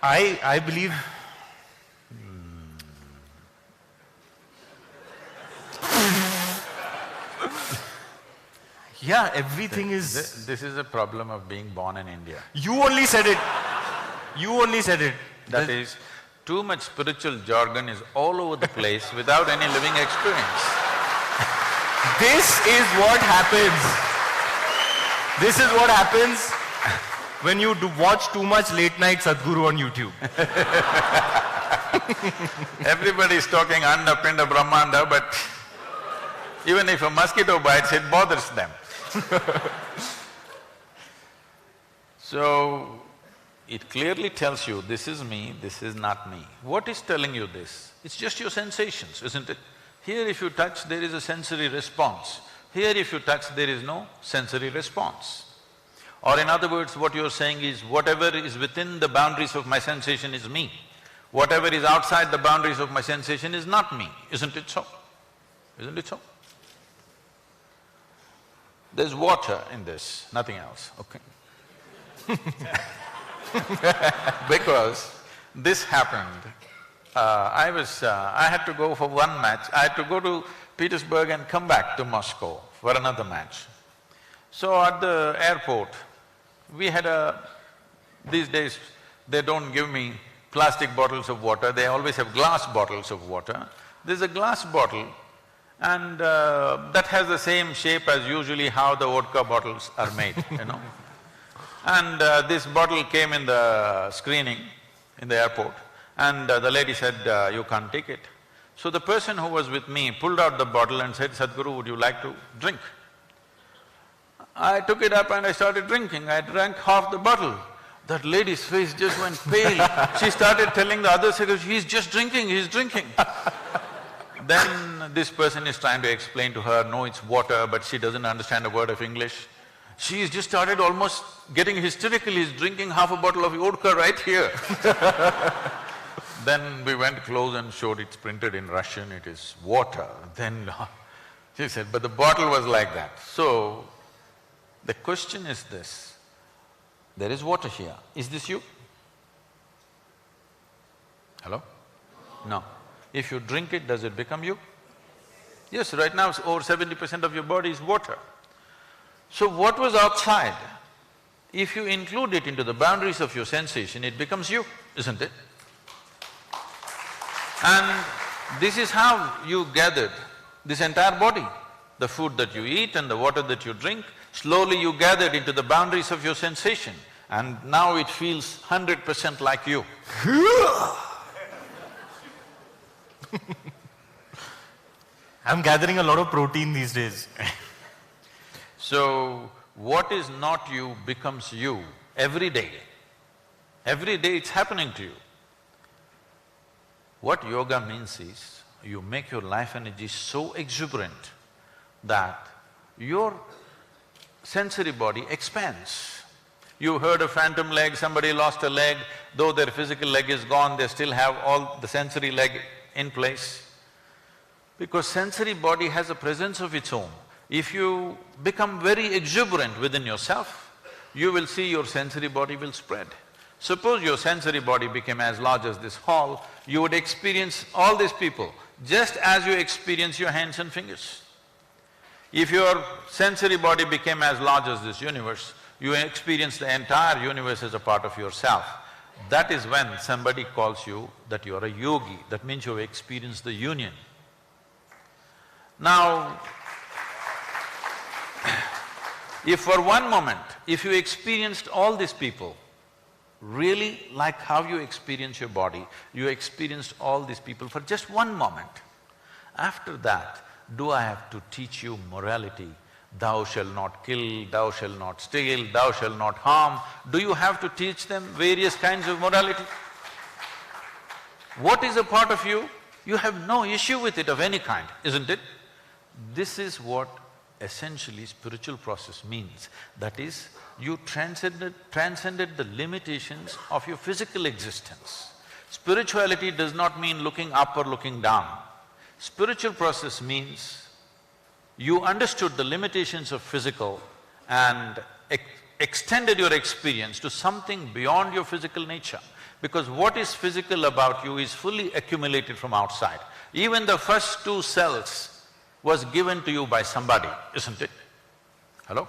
I believe. Yeah, everything is. This is a problem of being born in India. You only said it. You only said it. That is, too much spiritual jargon is all over the place without any living experience. This is what happens. This is what happens when you watch too much late night Sadhguru on YouTube. Everybody is talking Anda, Pinda, Brahmanda, but even if a mosquito bites, it bothers them. So, it clearly tells you, this is me, this is not me. What is telling you this? It's just your sensations, isn't it? Here if you touch, there is a sensory response. Here if you touch, there is no sensory response. Or in other words, what you're saying is, whatever is within the boundaries of my sensation is me. Whatever is outside the boundaries of my sensation is not me. Isn't it so? Isn't it so? There's water in this, nothing else, okay? Because this happened, I had to go for one match, I had to go to Petersburg and come back to Moscow for another match. So at the airport, we had these days they don't give me plastic bottles of water, they always have glass bottles of water. There's a glass bottle and that has the same shape as usually how the vodka bottles are made, you know. And this bottle came in the screening in the airport and the lady said, you can't take it. So the person who was with me pulled out the bottle and said, Sadhguru, would you like to drink? I took it up and I started drinking. I drank half the bottle. That lady's face just went pale. She started telling the other secretary, he's just drinking, he's drinking. Then this person is trying to explain to her, no, it's water, but she doesn't understand a word of English. She's just started almost getting hysterical, he's drinking half a bottle of vodka right here. Then we went close and showed it's printed in Russian, it is water. Then she said, but the bottle was like that. So, the question is this, there is water here, is this you? Hello? No. If you drink it, does it become you? Yes, right now over 70% of your body is water. So what was outside, if you include it into the boundaries of your sensation, it becomes you, isn't it? And this is how you gathered this entire body. The food that you eat and the water that you drink, slowly you gathered into the boundaries of your sensation and now it feels 100% like you. I'm gathering a lot of protein these days. So, what is not you becomes you every day. Every day it's happening to you. What yoga means is, you make your life energy so exuberant that your sensory body expands. You heard a phantom leg, somebody lost a leg, though their physical leg is gone, they still have all the sensory leg in place. Because sensory body has a presence of its own. If you become very exuberant within yourself, you will see your sensory body will spread. Suppose your sensory body became as large as this hall, you would experience all these people just as you experience your hands and fingers. If your sensory body became as large as this universe, you experience the entire universe as a part of yourself. That is when somebody calls you that you are a yogi, that means you have experienced the union. Now, if for one moment, if you experienced all these people, really like how you experience your body, you experienced all these people for just one moment. After that, do I have to teach you morality? Thou shalt not kill, thou shalt not steal, thou shalt not harm. Do you have to teach them various kinds of morality? What is a part of you? You have no issue with it of any kind, isn't it? This is what essentially spiritual process means. That is, you transcended the limitations of your physical existence. Spirituality does not mean looking up or looking down. Spiritual process means you understood the limitations of physical and extended your experience to something beyond your physical nature. Because what is physical about you is fully accumulated from outside. Even the first 2 cells was given to you by somebody, isn't it? Hello?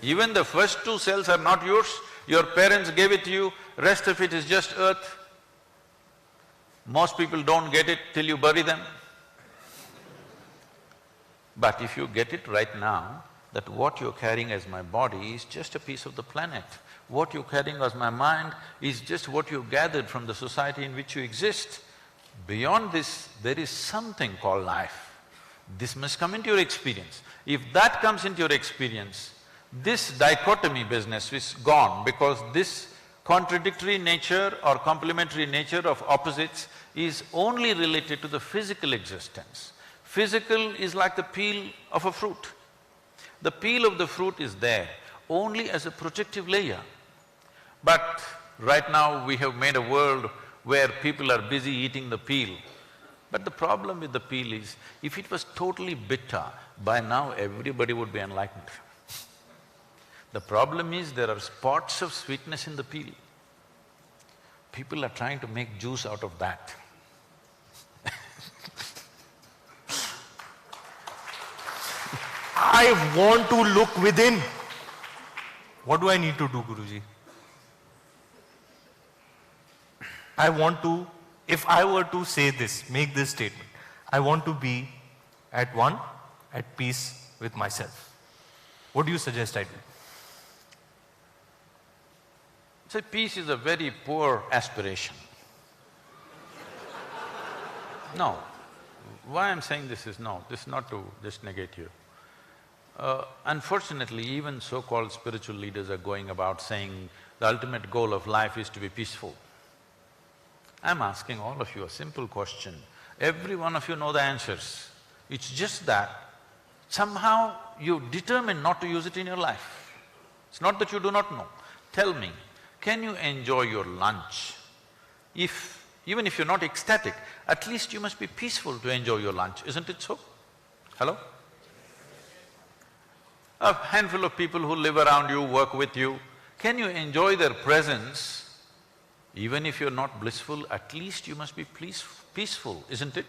Even the first 2 cells are not yours, your parents gave it to you, rest of it is just earth. Most people don't get it till you bury them. But if you get it right now, that what you're carrying as my body is just a piece of the planet. What you're carrying as my mind is just what you gathered from the society in which you exist. Beyond this, there is something called life. This must come into your experience. If that comes into your experience, this dichotomy business is gone, because this contradictory nature or complementary nature of opposites is only related to the physical existence. Physical is like the peel of a fruit. The peel of the fruit is there only as a protective layer. But right now we have made a world where people are busy eating the peel. But the problem with the peel is, if it was totally bitter, by now everybody would be enlightened. The problem is there are spots of sweetness in the peel. People are trying to make juice out of that. I want to look within. What do I need to do, Guruji? I want to, if I were to say this, make this statement, I want to be at one, at peace with myself. What do you suggest I do? So peace is a very poor aspiration. No. Why I'm saying this is no, this is not to just negate you. Unfortunately, even so-called spiritual leaders are going about saying the ultimate goal of life is to be peaceful. I'm asking all of you a simple question. Every one of you know the answers. It's just that somehow you determine not to use it in your life. It's not that you do not know. Tell me, can you enjoy your lunch? Even if you're not ecstatic, at least you must be peaceful to enjoy your lunch, isn't it so? Hello? A handful of people who live around you, work with you, can you enjoy their presence? Even if you're not blissful, at least you must be peaceful, isn't it?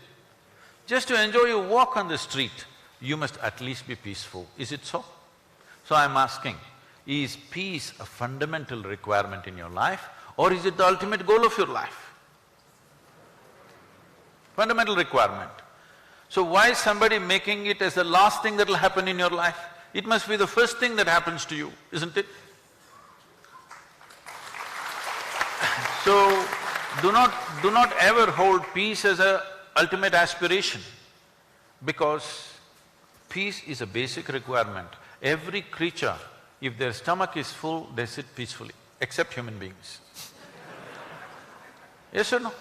Just to enjoy your walk on the street, you must at least be peaceful, is it so? So I'm asking, is peace a fundamental requirement in your life, or is it the ultimate goal of your life? Fundamental requirement. So why is somebody making it as the last thing that'll happen in your life? It must be the first thing that happens to you, isn't it? So, do not ever hold peace as a ultimate aspiration, because peace is a basic requirement. Every creature, if their stomach is full, they sit peacefully, except human beings. Yes or no?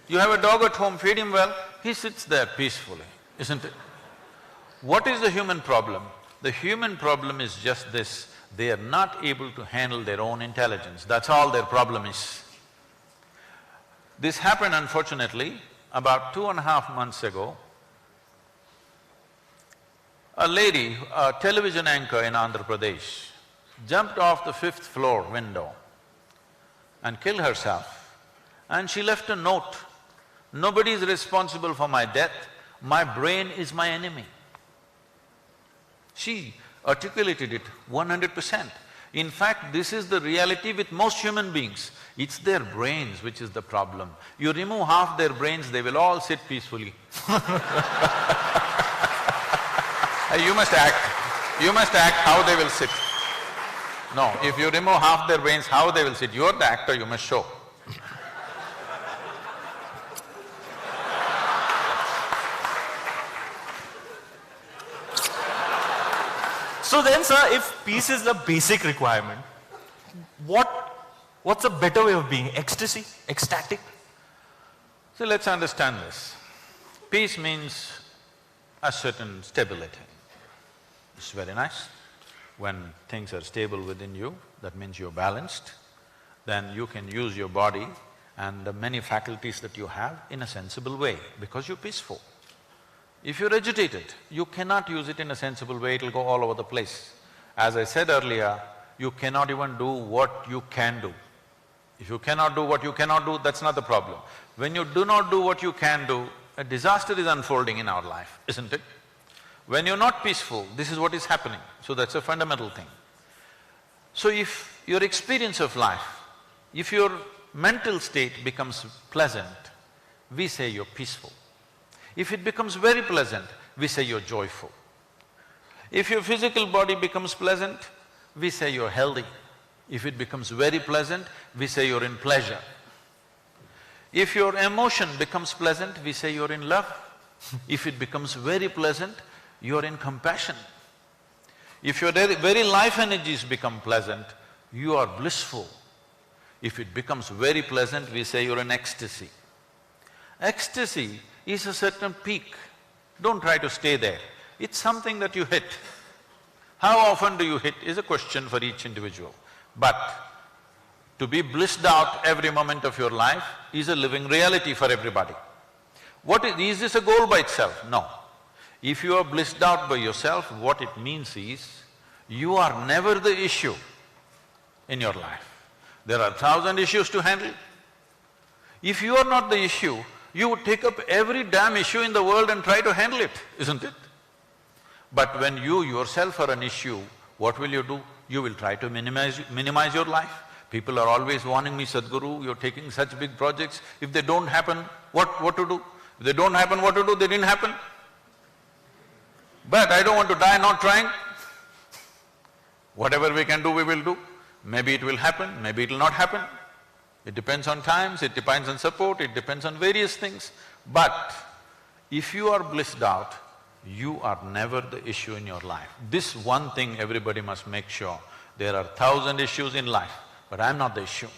You have a dog at home, feed him well, he sits there peacefully, isn't it? What is the human problem? The human problem is just this, they are not able to handle their own intelligence, that's all their problem is. This happened, unfortunately, about 2.5 months ago. A lady, a television anchor in Andhra Pradesh, jumped off the 5th floor window and killed herself, and she left a note, "Nobody is responsible for my death, my brain is my enemy." She articulated it 100%. In fact, this is the reality with most human beings. It's their brains which is the problem. You remove half their brains, they will all sit peacefully. You must act how they will sit. No, if you remove half their brains, how they will sit, you're the actor, you must show. So then, sir, if peace is the basic requirement, what's a better way of being? Ecstasy? Ecstatic? So let's understand this. Peace means a certain stability. It's very nice. When things are stable within you, that means you're balanced, then you can use your body and the many faculties that you have in a sensible way because you're peaceful. If you're agitated, you cannot use it in a sensible way, it'll go all over the place. As I said earlier, you cannot even do what you can do. If you cannot do what you cannot do, that's not the problem. When you do not do what you can do, a disaster is unfolding in our life, isn't it? When you're not peaceful, this is what is happening. So that's a fundamental thing. So if your experience of life, if your mental state becomes pleasant, we say you're peaceful. If it becomes very pleasant, we say you're joyful. If your physical body becomes pleasant, we say you're healthy. If it becomes very pleasant, we say you're in pleasure. If your emotion becomes pleasant, we say you're in love. If it becomes very pleasant, you're in compassion. If your very life energies become pleasant, you are blissful. If it becomes very pleasant, we say you're in ecstasy. Ecstasy is a certain peak. Don't try to stay there. It's something that you hit. How often do you hit is a question for each individual. But to be blissed out every moment of your life is a living reality for everybody. Is this a goal by itself? No. If you are blissed out by yourself, what it means is, you are never the issue in your life. There are 1,000 issues to handle. If you are not the issue, you would take up every damn issue in the world and try to handle it, isn't it? But when you yourself are an issue, what will you do? You will try to minimize your life. People are always warning me, Sadhguru, you're taking such big projects, if they don't happen, what to do? If they don't happen, what to do? They didn't happen. But I don't want to die not trying. Whatever we can do, we will do. Maybe it will happen, maybe it will not happen. It depends on times, it depends on support, it depends on various things. But if you are blissed out, you are never the issue in your life. This one thing everybody must make sure. There are 1,000 issues in life, but I'm not the issue.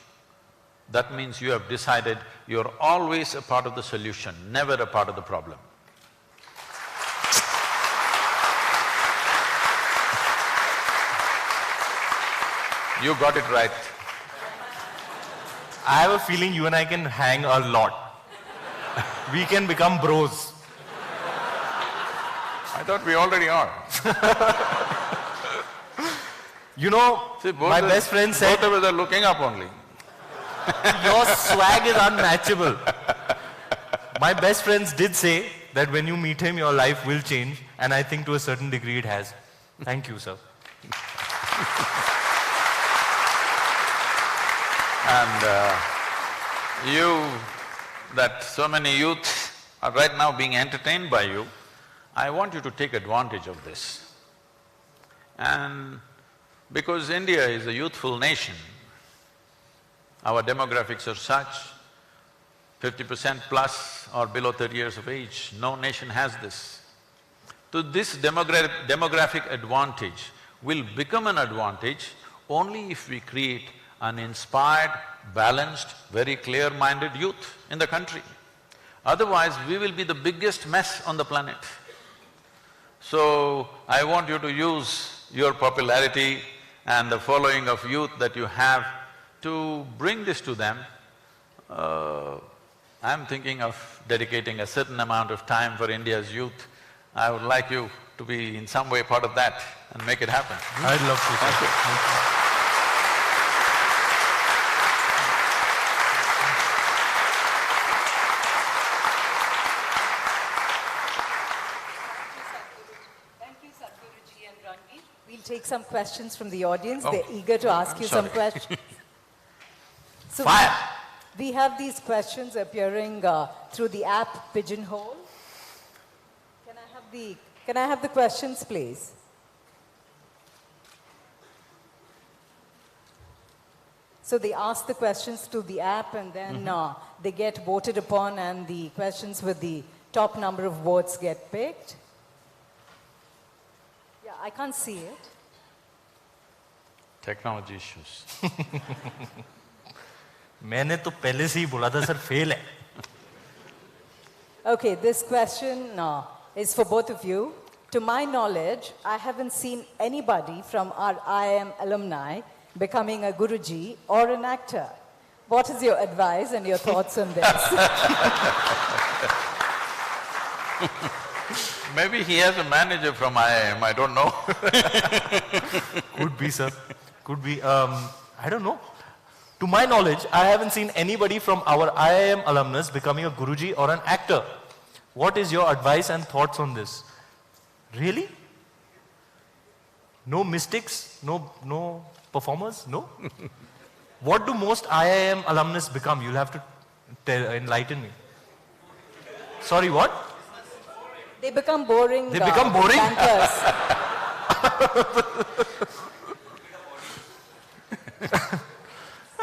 That means you have decided you're always a part of the solution, never a part of the problem. You got it right. I have a feeling you and I can hang a lot. We can become bros. I thought we already are. You know, See, my best friend said… both of us are looking up only. Your swag is unmatchable. My best friends did say that when you meet him, your life will change, and I think to a certain degree it has. Thank you, sir. And that so many youths are right now being entertained by you, I want you to take advantage of this. And because India is a youthful nation, our demographics are such, 50% plus or below 30 years of age, no nation has this. So this demographic advantage will become an advantage only if we create an inspired, balanced, very clear-minded youth in the country. Otherwise, we will be the biggest mess on the planet. So, I want you to use your popularity and the following of youth that you have to bring this to them. I'm thinking of dedicating a certain amount of time for India's youth. I would like you to be in some way part of that and make it happen. I'd love to, sir. Thank you. Thank you, Sadhguruji and Ranveer. We'll take some questions from the audience. Oh, They're eager to ask I'm you sorry. some questions. So Fire! we have these questions appearing through the app Pigeonhole. Can I have the questions, please? So they ask the questions through the app and then they get voted upon and the questions with the top number of votes get picked. Yeah, I can't see it. Technology issues. मैंने तो पहले से ही बोला था sir fail है। Okay, this question is for both of you. To my knowledge, I haven't seen anybody from our IIM alumni becoming a Guruji or an actor. What is your advice and your thoughts on this? Maybe he has a manager from IIM, I don't know. Could be, sir. Could be. I don't know. To my knowledge, I haven't seen anybody from our IIM alumnus becoming a Guruji or an actor. What is your advice and thoughts on this? Really? No mystics? No performers? No? What do most IIM alumnus become? You'll have to enlighten me. Sorry, what? They become boring. They become boring? bankers.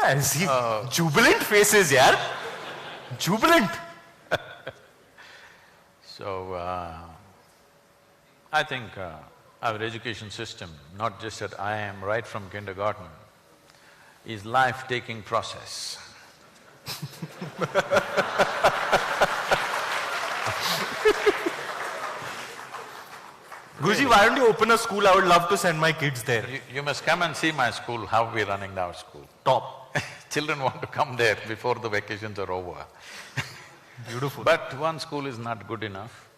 I see jubilant faces, yaar. Jubilant. So, I think our education system, not just at IIM, right from kindergarten, is life-taking process. Guruji, why don't you open a school? I would love to send my kids there. You must come and see my school, how we're running our school. Top. Children want to come there before the vacations are over. Beautiful. But one school is not good enough.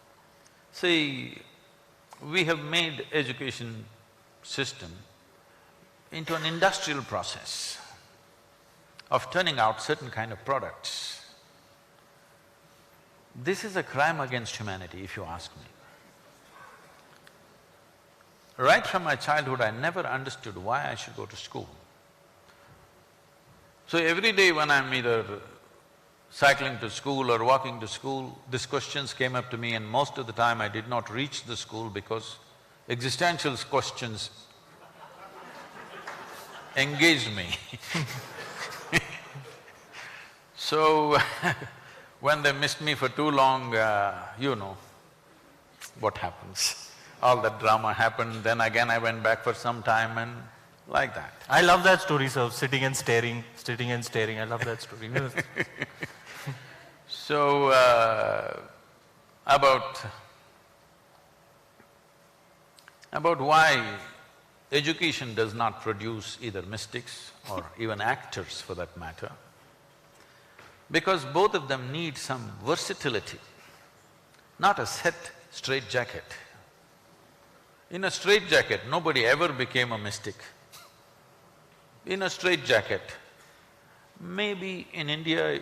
See, we have made education system into an industrial process of turning out certain kind of products. This is a crime against humanity, if you ask me. Right from my childhood, I never understood why I should go to school. So every day when I'm either cycling to school or walking to school, these questions came up to me, and most of the time I did not reach the school because existential questions engaged me. So, when they missed me for too long, you know what happens. All that drama happened, then again I went back for some time and like that. I love that story, sir, sitting and staring. I love that story. So, about why education does not produce either mystics or even actors for that matter, because both of them need some versatility, not a set straitjacket. In a straitjacket, nobody ever became a mystic. In a straitjacket, maybe in India,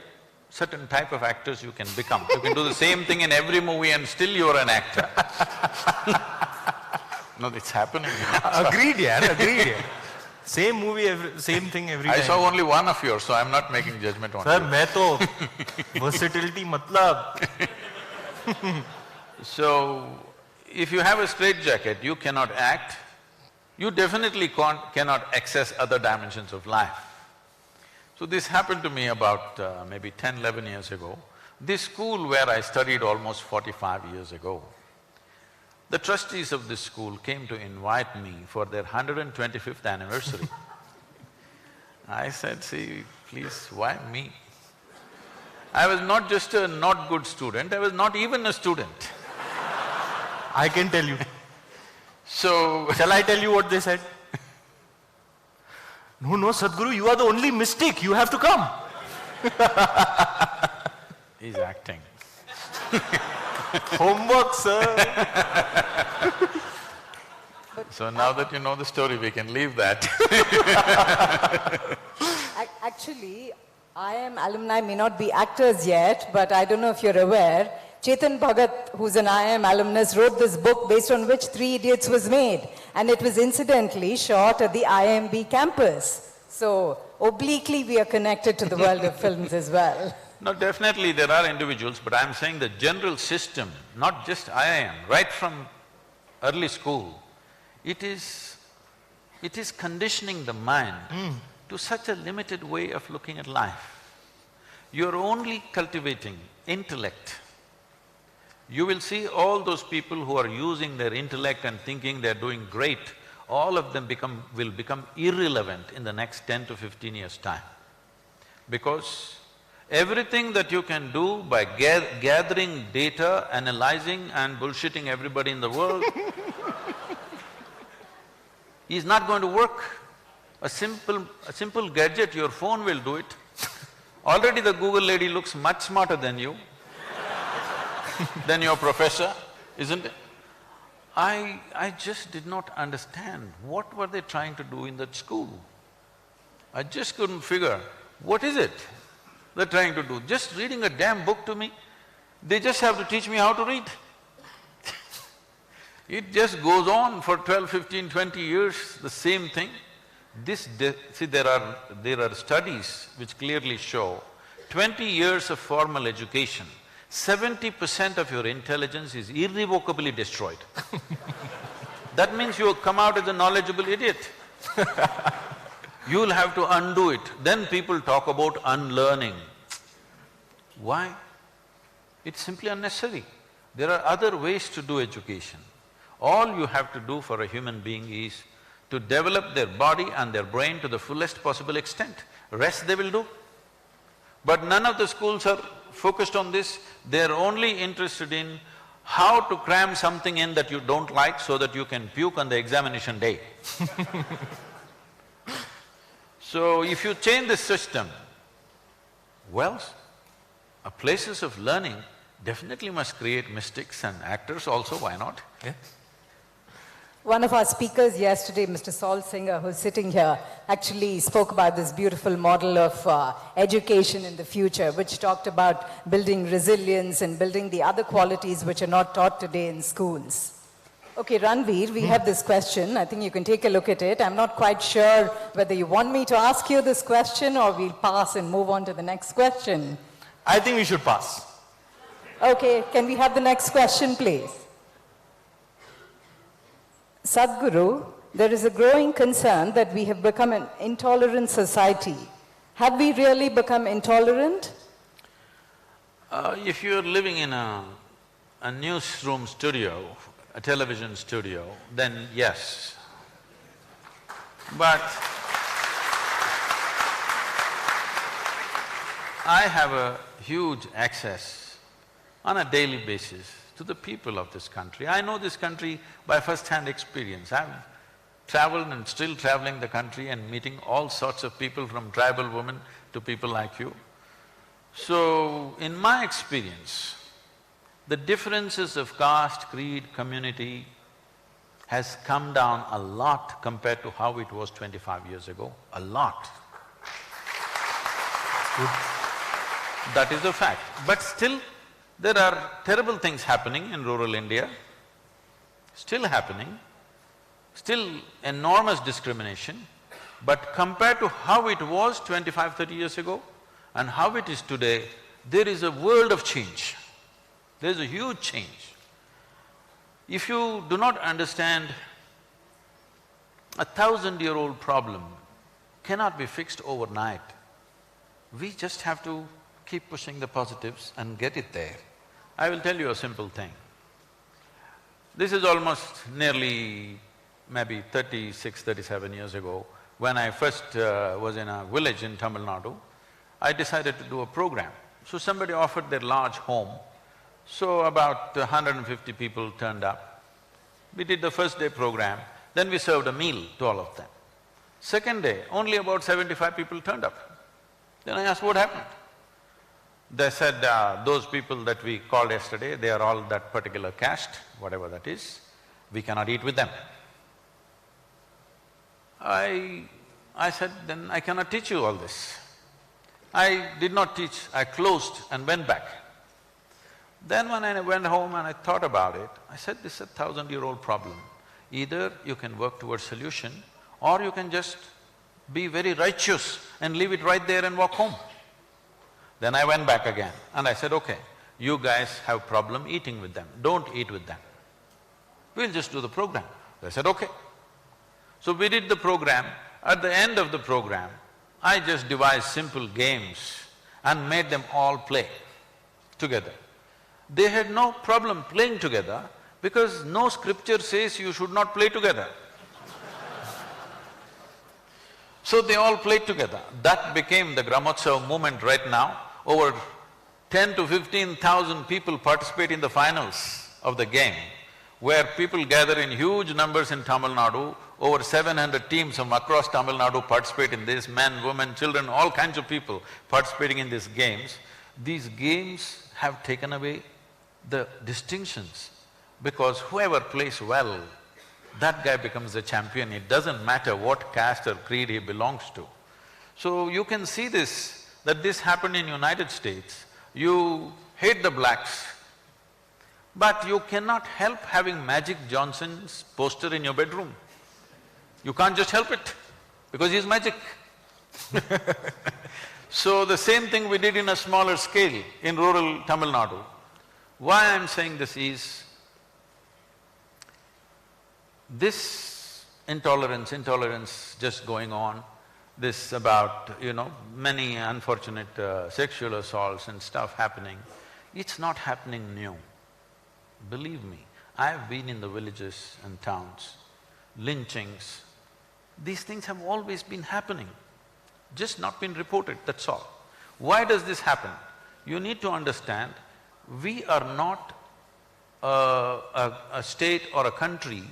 certain type of actors you can become. You can do the same thing in every movie and still you're an actor. No, it's happening. Agreed, yeah, agreed. Yeah. Same movie, same thing every time. I saw only one of yours, so I'm not making judgment on Sir, you. मैं तो versatility मतलब. So, if you have a straitjacket, you cannot act, you definitely cannot access other dimensions of life. So this happened to me about maybe 10, 11 years ago. This school where I studied almost 45 years ago, the trustees of this school came to invite me for their 125th anniversary. I said, see, please, why me? I was not just a not good student, I was not even a student. I can tell you. So… Shall I tell you what they said? No, Sadhguru, you are the only mystic, you have to come. He's acting. Homework, sir. So now that you know the story, we can leave that. Actually, IIM alumni may not be actors yet, but I don't know if you're aware, Chetan Bhagat, who's an IIM alumnus, wrote this book based on which Three Idiots was made. And it was incidentally shot at the IIMB campus. So, obliquely we are connected to the world of films as well. No, definitely there are individuals, but I'm saying the general system, not just IIM, right from early school, it is conditioning the mind to such a limited way of looking at life. You're only cultivating intellect. You will see all those people who are using their intellect and thinking they're doing great, all of them will become irrelevant in the next 10 to 15 years' time. Because Everything that you can do by gathering data, analyzing and bullshitting everybody in the world is not going to work. A simple gadget, your phone will do it. Already the Google lady looks much smarter than you, than your professor, isn't it? I just did not understand what were they trying to do in that school. I just couldn't figure, what is it they're trying to do? Just reading a damn book to me? They just have to teach me how to read. It just goes on for 12, 15, 20 years, the same thing. See, there are studies which clearly show 20 years of formal education, 70% of your intelligence is irrevocably destroyed. That means you come out as a knowledgeable idiot. You'll have to undo it. Then people talk about unlearning. Why? It's simply unnecessary. There are other ways to do education. All you have to do for a human being is to develop their body and their brain to the fullest possible extent. Rest they will do. But none of the schools are focused on this. They're only interested in how to cram something in that you don't like so that you can puke on the examination day. So if you change the system, well, places of learning definitely must create mystics and actors also, why not? Yeah. One of our speakers yesterday, Mr. Saul Singer, who's sitting here, actually spoke about this beautiful model of education in the future, which talked about building resilience and building the other qualities which are not taught today in schools. Okay, Ranveer, we have this question. I think you can take a look at it. I'm not quite sure whether you want me to ask you this question or we'll pass and move on to the next question. I think we should pass. Okay, can we have the next question, please? Sadhguru, there is a growing concern that we have become an intolerant society. Have we really become intolerant? If you're living in a newsroom studio, a television studio, then yes. But I have a huge access on a daily basis to the people of this country. I know this country by first-hand experience. I've traveled and still traveling the country and meeting all sorts of people, from tribal women to people like you. So, in my experience, the differences of caste, creed, community has come down a lot compared to how it was 25 years ago, a lot. That is a fact. But still, there are terrible things happening in rural India, still happening, still enormous discrimination, but compared to how it was 25, 30 years ago and how it is today, there is a world of change. There is a huge change. If you do not understand, 1,000-year-old problem cannot be fixed overnight. We just have to keep pushing the positives and get it there. I will tell you a simple thing. This is almost nearly maybe 36, 37 years ago, when I first was in a village in Tamil Nadu. I decided to do a program. So somebody offered their large home. So about 150 people turned up. We did the first day program, then we served a meal to all of them. Second day, only about 75 people turned up. Then I asked, what happened? They said, those people that we called yesterday, they are all that particular caste, whatever that is, we cannot eat with them. I said, then I cannot teach you all this. I did not teach, I closed and went back. Then when I went home and I thought about it, I said, this is a 1,000-year-old problem. Either you can work towards solution or you can just be very righteous and leave it right there and walk home. Then I went back again and I said, okay, you guys have problem eating with them, don't eat with them. We'll just do the program. They said, okay. So we did the program. At the end of the program, I just devised simple games and made them all play together. They had no problem playing together because no scripture says you should not play together. So they all played together. That became the Gramotsav movement right now. over 10 to 15,000 people participate in the finals of the game, where people gather in huge numbers in Tamil Nadu, over 700 teams from across Tamil Nadu participate in this, men, women, children, all kinds of people participating in these games. These games have taken away the distinctions, because whoever plays well, that guy becomes the champion. It doesn't matter what caste or creed he belongs to. So you can see this, that this happened in United States. You hate the blacks, but you cannot help having Magic Johnson's poster in your bedroom. You can't just help it, because he's magic. So the same thing we did in a smaller scale in rural Tamil Nadu. Why I'm saying this is, this intolerance just going on, this about, many unfortunate sexual assaults and stuff happening, it's not happening new. Believe me, I've been in the villages and towns, lynchings, these things have always been happening, just not been reported, that's all. Why does this happen? You need to understand, we are not a state or a country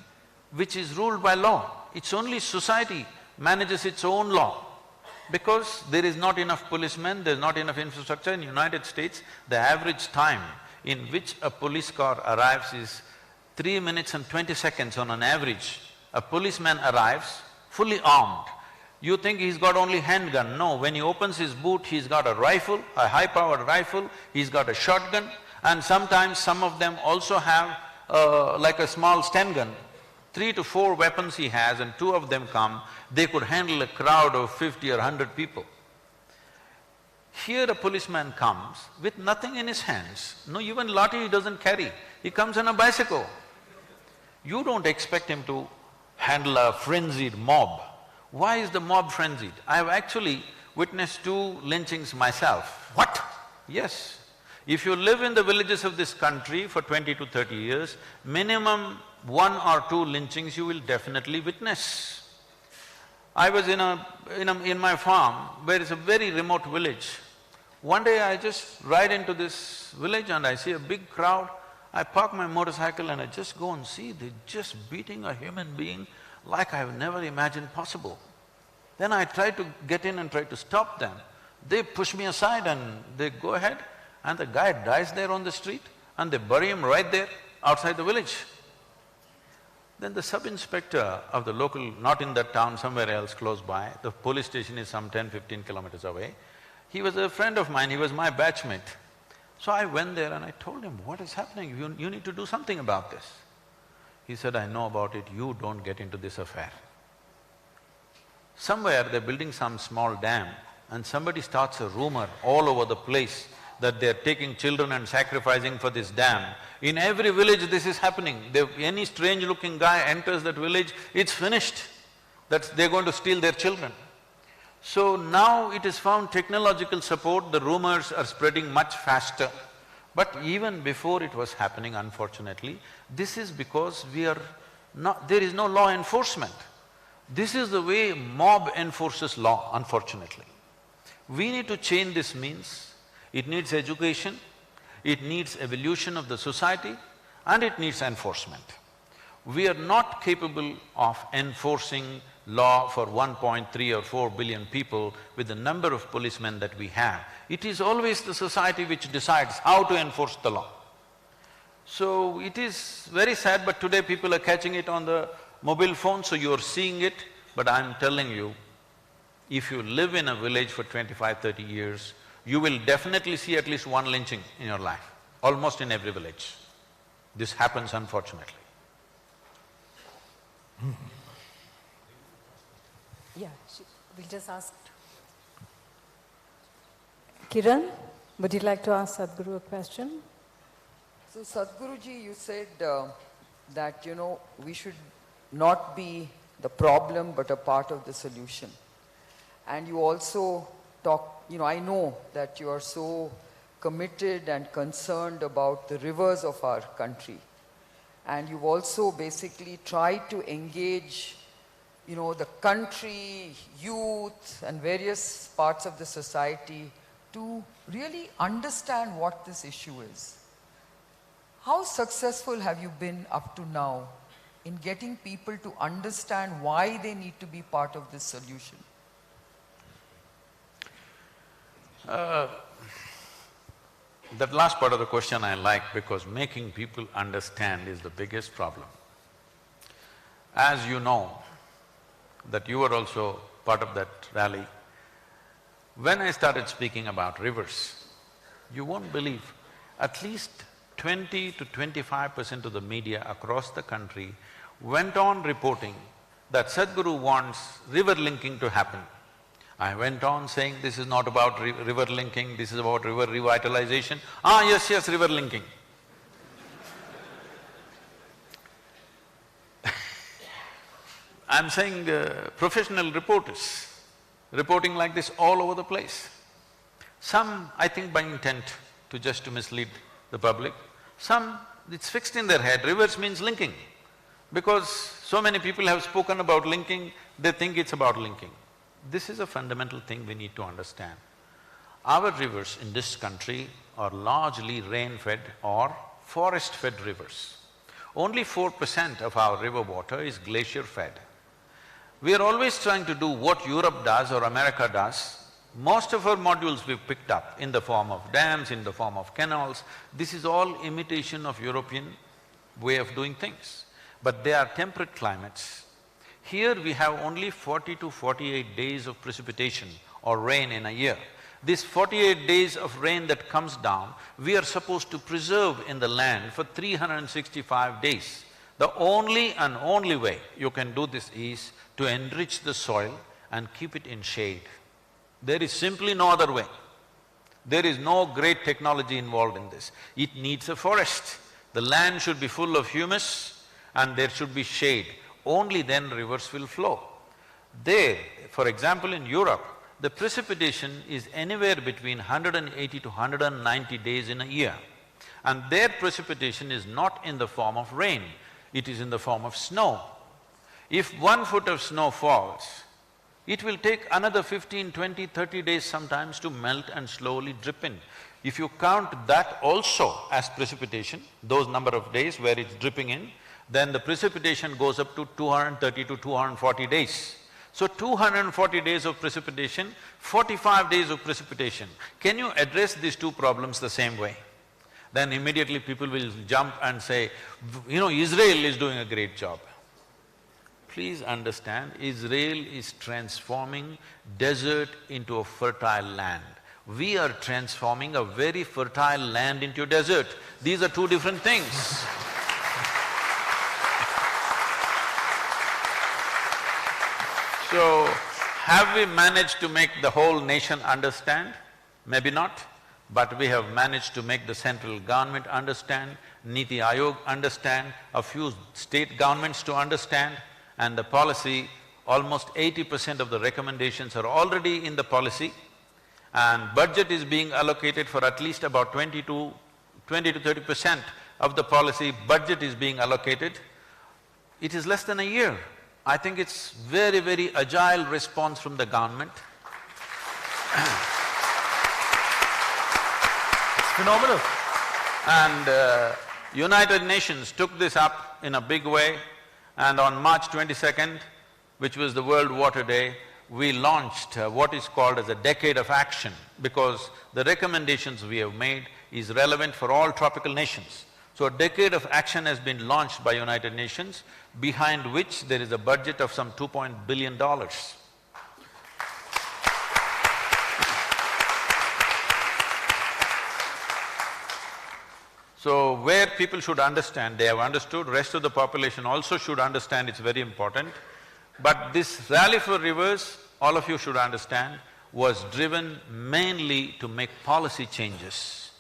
which is ruled by law. It's only society manages its own law. Because there is not enough policemen, there's not enough infrastructure. In United States, the average time in which a police car arrives is 3 minutes and 20 seconds on an average. A policeman arrives fully armed. You think he's got only handgun. No, when he opens his boot, he's got a rifle, a high-powered rifle, he's got a shotgun, and sometimes some of them also have like a small Sten gun. 3 to 4 weapons he has, and 2 of them come, they could handle a crowd of 50 or 100 people. Here a policeman comes with nothing in his hands, no even lathi he doesn't carry, he comes on a bicycle. You don't expect him to handle a frenzied mob. Why is the mob frenzied? I have actually witnessed 2 lynchings myself. What? Yes. If you live in the villages of this country for 20 to 30 years, minimum 1 or 2 lynchings you will definitely witness. I was in my farm, where it's a very remote village. One day I just ride into this village and I see a big crowd. I park my motorcycle and I just go and see, they're just beating a human being like I've never imagined possible. Then I try to get in and try to stop them. They push me aside and they go ahead, and the guy dies there on the street, and they bury him right there outside the village. Then the sub-inspector of the local, not in that town, somewhere else close by, the police station is some 10-15 kilometers away, he was a friend of mine, he was my batchmate. So I went there and I told him, what is happening? You need to do something about this. He said, I know about it, you don't get into this affair. Somewhere they're building some small dam, and somebody starts a rumor all over the place that they're taking children and sacrificing for this dam. In every village this is happening. Any strange-looking guy enters that village, it's finished. They're going to steal their children. So now it is found technological support, the rumors are spreading much faster. But even before it was happening, unfortunately, this is because there is no law enforcement. This is the way mob enforces law, unfortunately. We need to change this means. It needs education, it needs evolution of the society, and it needs enforcement. We are not capable of enforcing law for 1.3 or 4 billion people with the number of policemen that we have. It is always the society which decides how to enforce the law. So it is very sad, but today people are catching it on the mobile phone, so you're seeing it. But I'm telling you, if you live in a village for 25-30 years, you will definitely see at least 1 lynching in your life, almost in every village. This happens, unfortunately. Yeah, we'll just ask. Kiran, would you like to ask Sadhguru a question? So Sadhguruji, you said that, we should not be the problem but a part of the solution. And you also I know that you are so committed and concerned about the rivers of our country. And you've also basically tried to engage, the country, youth and various parts of the society to really understand what this issue is. How successful have you been up to now in getting people to understand why they need to be part of this solution? That last part of the question I like, because making people understand is the biggest problem. As you know, that you were also part of that rally, when I started speaking about rivers, you won't believe, at least 20 to 25% of the media across the country went on reporting that Sadhguru wants river linking to happen. I went on saying, this is not about river linking, this is about river revitalization. Ah, yes, river linking. I'm saying professional reporters reporting like this all over the place. Some, I think by intent to mislead the public. Some, it's fixed in their head, rivers means linking. Because so many people have spoken about linking, they think it's about linking. This is a fundamental thing we need to understand. Our rivers in this country are largely rain-fed or forest-fed rivers. Only 4% of our river water is glacier-fed. We are always trying to do what Europe does or America does. Most of our modules we've picked up in the form of dams, in the form of canals. This is all imitation of European way of doing things. But they are temperate climates. Here we have only 40 to 48 days of precipitation or rain in a year. This 48 days of rain that comes down, we are supposed to preserve in the land for 365 days. The only and only way you can do this is to enrich the soil and keep it in shade. There is simply no other way. There is no great technology involved in this. It needs a forest. The land should be full of humus and there should be shade. Only then rivers will flow. There, for example in Europe, the precipitation is anywhere between 180 to 190 days in a year. And their precipitation is not in the form of rain, it is in the form of snow. If 1 foot of snow falls, it will take another 15, 20, 30 days sometimes to melt and slowly drip in. If you count that also as precipitation, those number of days where it's dripping in, then the precipitation goes up to 230 to 240 days. So 240 days of precipitation, 45 days of precipitation. Can you address these two problems the same way? Then immediately people will jump and say, you know, Israel is doing a great job. Please understand, Israel is transforming desert into a fertile land. We are transforming a very fertile land into a desert. These are two different things. So, have we managed to make the whole nation understand? Maybe not, but we have managed to make the central government understand, Niti Aayog understand, a few state governments to understand, and the policy, almost 80% of the recommendations are already in the policy, and budget is being allocated for at least about 20 to 30% of the policy budget is being allocated. It is less than a year. I think it's very, very agile response from the government. It's phenomenal. And United Nations took this up in a big way, and on March 22nd, which was the World Water Day, we launched what is called as a decade of action, because the recommendations we have made is relevant for all tropical nations. So a decade of action has been launched by United Nations, behind which there is a budget of some $2 billion. So where people should understand, they have understood, rest of the population also should understand, it's very important. But this rally for rivers, all of you should understand, was driven mainly to make policy changes.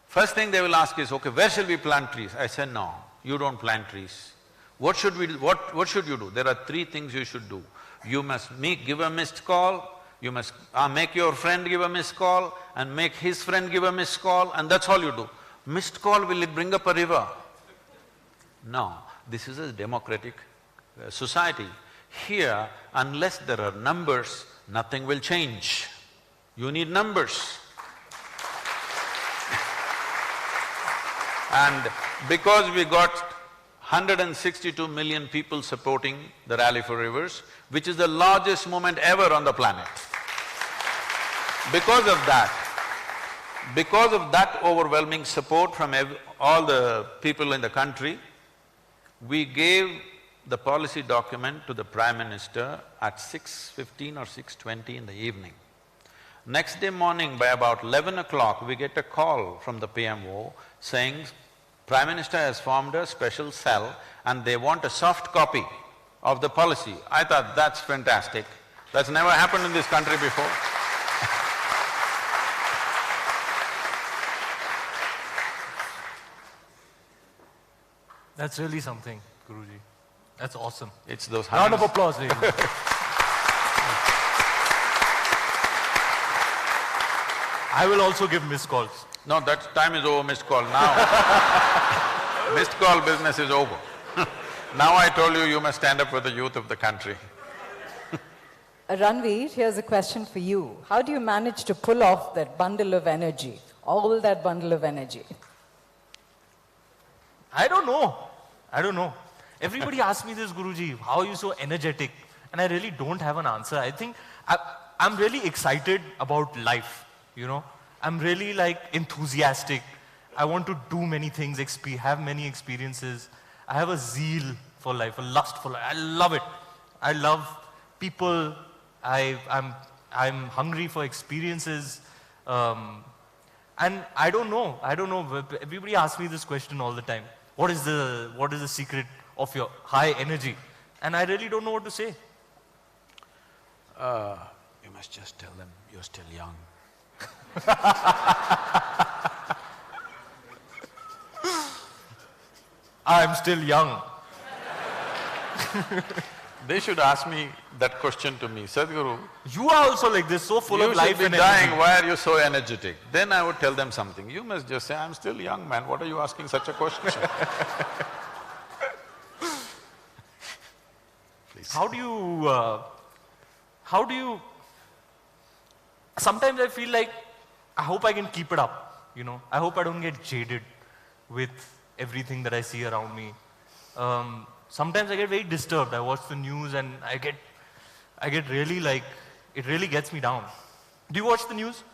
First thing they will ask is, okay, where shall we plant trees? I said, no, you don't plant trees. What should we do? What should you do? There are 3 things you should do. You must give a missed call, you must make your friend give a missed call, and make his friend give a missed call, and that's all you do. Missed call, will it bring up a river? No, this is a democratic society. Here, unless there are numbers, nothing will change. You need numbers. And because we got 162 million people supporting the Rally for Rivers, which is the largest movement ever on the planet. Because of that overwhelming support from all the people in the country, we gave the policy document to the Prime Minister at 6:15 or 6:20 in the evening. Next day morning, by about 11 o'clock, we get a call from the PMO saying, Prime Minister has formed a special cell and they want a soft copy of the policy. I thought, that's fantastic. That's never happened in this country before. That's really something, Guruji. That's awesome. It's those Round of huggings. applause, ladies. I will also give missed calls. No, that time is over, missed call now. Missed call business is over. Now I told you, you must stand up for the youth of the country. Ranveer, here's a question for you. How do you manage to pull off that bundle of energy, all that bundle of energy? I don't know. Everybody asks me this, Guruji, how are you so energetic? And I really don't have an answer. I think I'm really excited about life, you know. I'm really like enthusiastic. I want to do many things, have many experiences. I have a zeal for life, a lust for life. I love it. I love people. I'm hungry for experiences. And I don't know. Everybody asks me this question all the time. What is the secret of your high energy? And I really don't know what to say. You must just tell them you're still young. I'm still young. They should ask me that question to me, Sadhguru, You are also like this, so full you of life should be and dying, energy. why are you so energetic? Then I would tell them something. You must just say, I'm still young, man, what are you asking such a question? Please. How do you, sometimes I feel like, I hope I can keep it up, you know. I hope I don't get jaded with everything that I see around me. Sometimes I get very disturbed. I watch the news and I get really like, it really gets me down. Do you watch the news?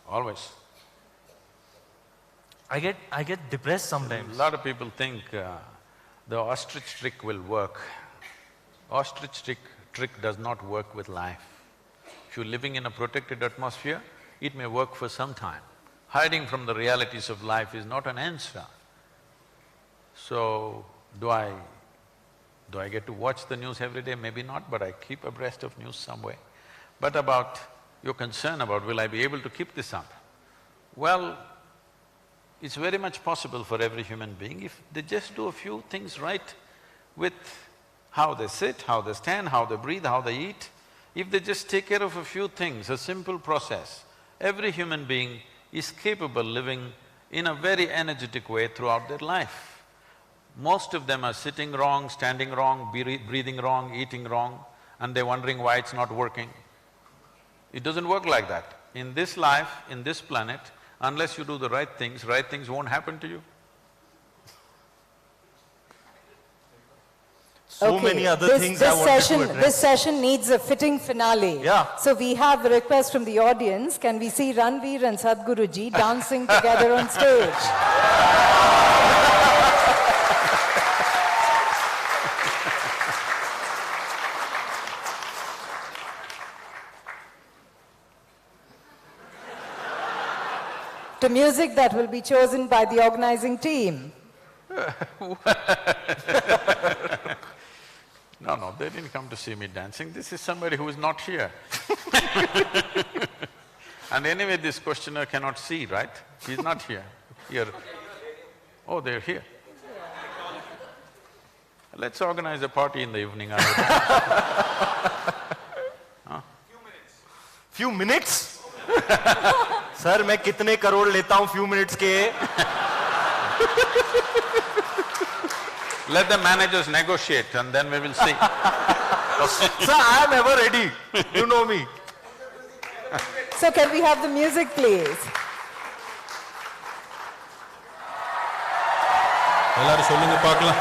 Always. I get depressed sometimes. A lot of people think the ostrich trick will work. Ostrich trick does not work with life. If you're living in a protected atmosphere, it may work for some time. Hiding from the realities of life is not an answer. So, do I get to watch the news every day? Maybe not, but I keep abreast of news some way. But about your concern about will I be able to keep this up? Well, it's very much possible for every human being if they just do a few things right with how they sit, how they stand, how they breathe, how they eat. If they just take care of a few things, a simple process, every human being is capable living in a very energetic way throughout their life. Most of them are sitting wrong, standing wrong, breathing wrong, eating wrong, and they're wondering why it's not working. It doesn't work like that. In this life, in this planet, unless you do the right things won't happen to you. So many other things I wanted to address. This session needs a fitting finale. Yeah. So we have a request from the audience. Can we see Ranveer and Sadhguruji dancing together on stage? To music that will be chosen by the organizing team. No, they didn't come to see me dancing. This is somebody who is not here. And anyway, this questioner cannot see, right? He's not here. Here. Oh, they're here. Let's organize a party in the evening. Huh? Few minutes? Sir, मैं कितने करोड़ लेता हूँ few minutes के? Let the managers negotiate and then we will see. Sir, I am ever ready. You know me. So can we have the music, please? எல்லாரும் சொல்லுங்க பார்க்கலாம்.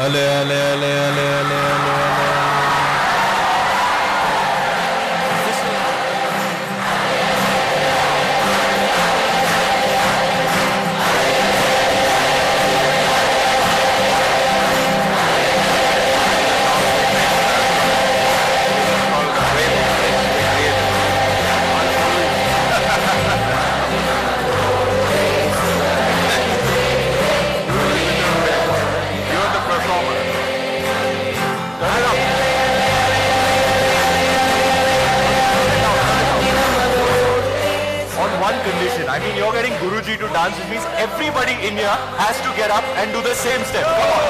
அலே அலே அலே அலே அலே அலே அலே. I mean, you're getting Guruji to dance, which means everybody in here has to get up and do the same step. Come on.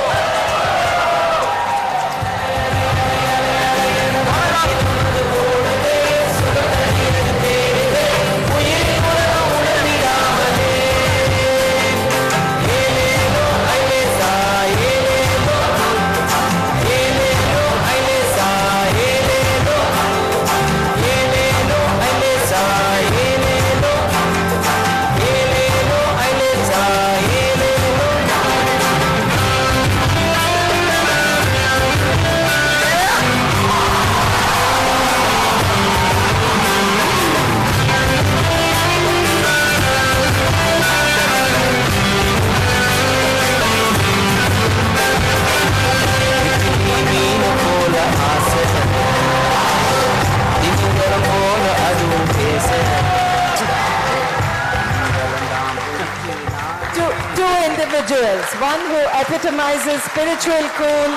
One who epitomizes spiritual cool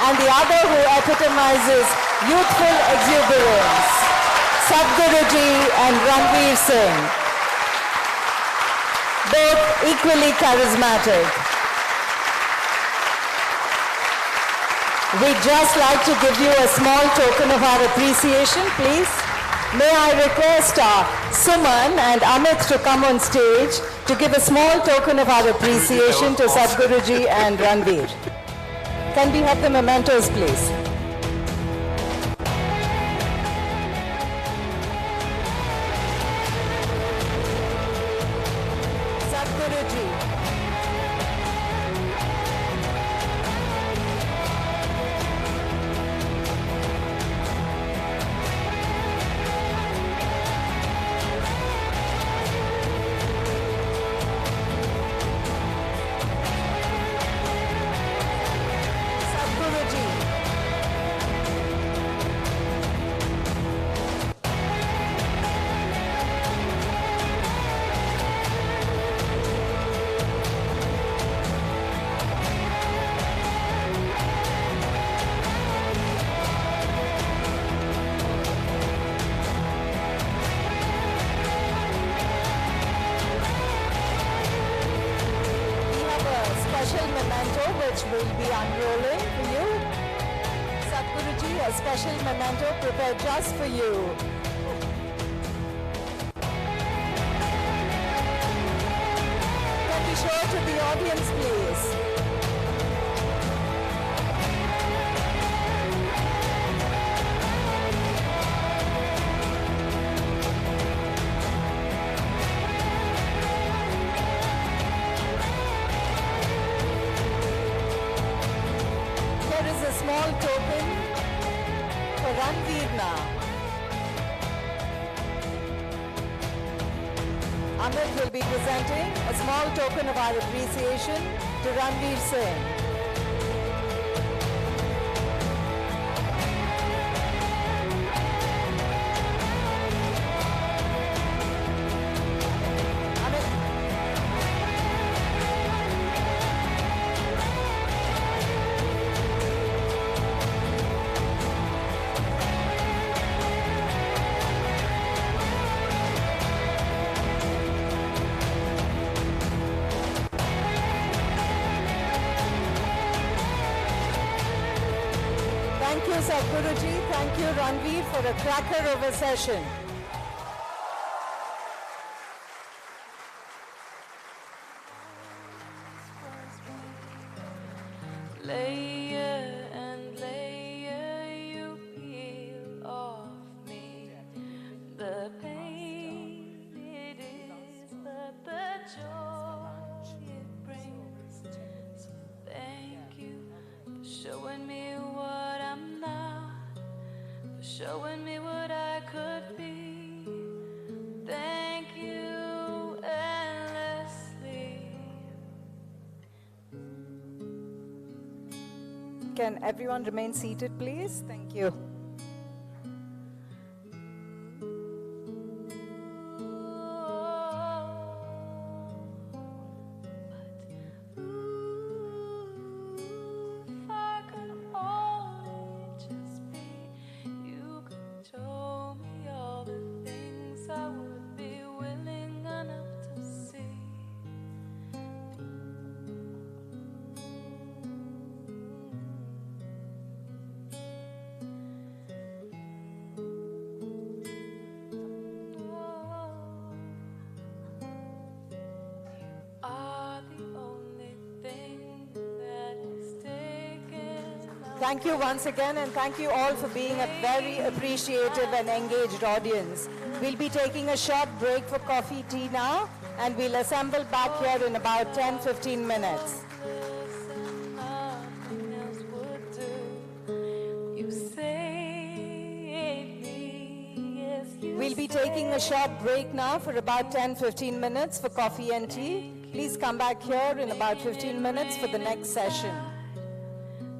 and the other who epitomizes youthful exuberance. Sadhguruji and Ranveer Singh. Both equally charismatic. We'd just like to give you a small token of our appreciation, please. May I request Suman and Amit to come on stage to give a small token of our appreciation to Sadhguruji and Ranveer. Can we have the mementos, please? Sadhguruji. Which will be unrolling for you. Sadhguruji, a special memento prepared just for you. Can we show it to the audience, please? Small token for Ranveer now. Amit will be presenting a small token of our appreciation to Ranveer Singh. Thank you, Sadhguruji. Thank you, Ranveer, for a cracker of a session. Layer and layer you peel off me. The pain it is, but the joy it brings. So showing me what I'm not, for showing me what I could be. Thank you endlessly. Can everyone remain seated, please? Thank you. If I could only just be, you could show me all the things I would be willing enough to see. Are the only thing that is taken away. Thank you once again, and thank you all for being a very appreciative and engaged audience. We'll be taking a short break for coffee, tea now, and we'll assemble back here in about 10-15 minutes. Listen, nothing else would do. You saved me, yes, you We'll be taking a short break now for about 10-15 minutes for coffee and tea. Please come back here in about 15 minutes for the next session.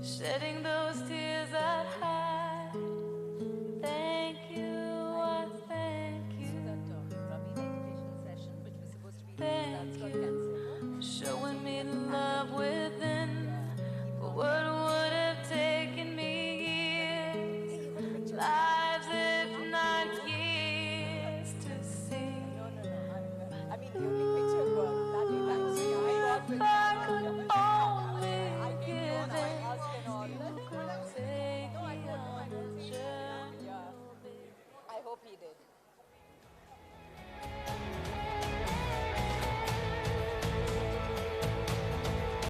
shedding those tears I'd hide. Thank you, I thank you. Thank you, showing me love.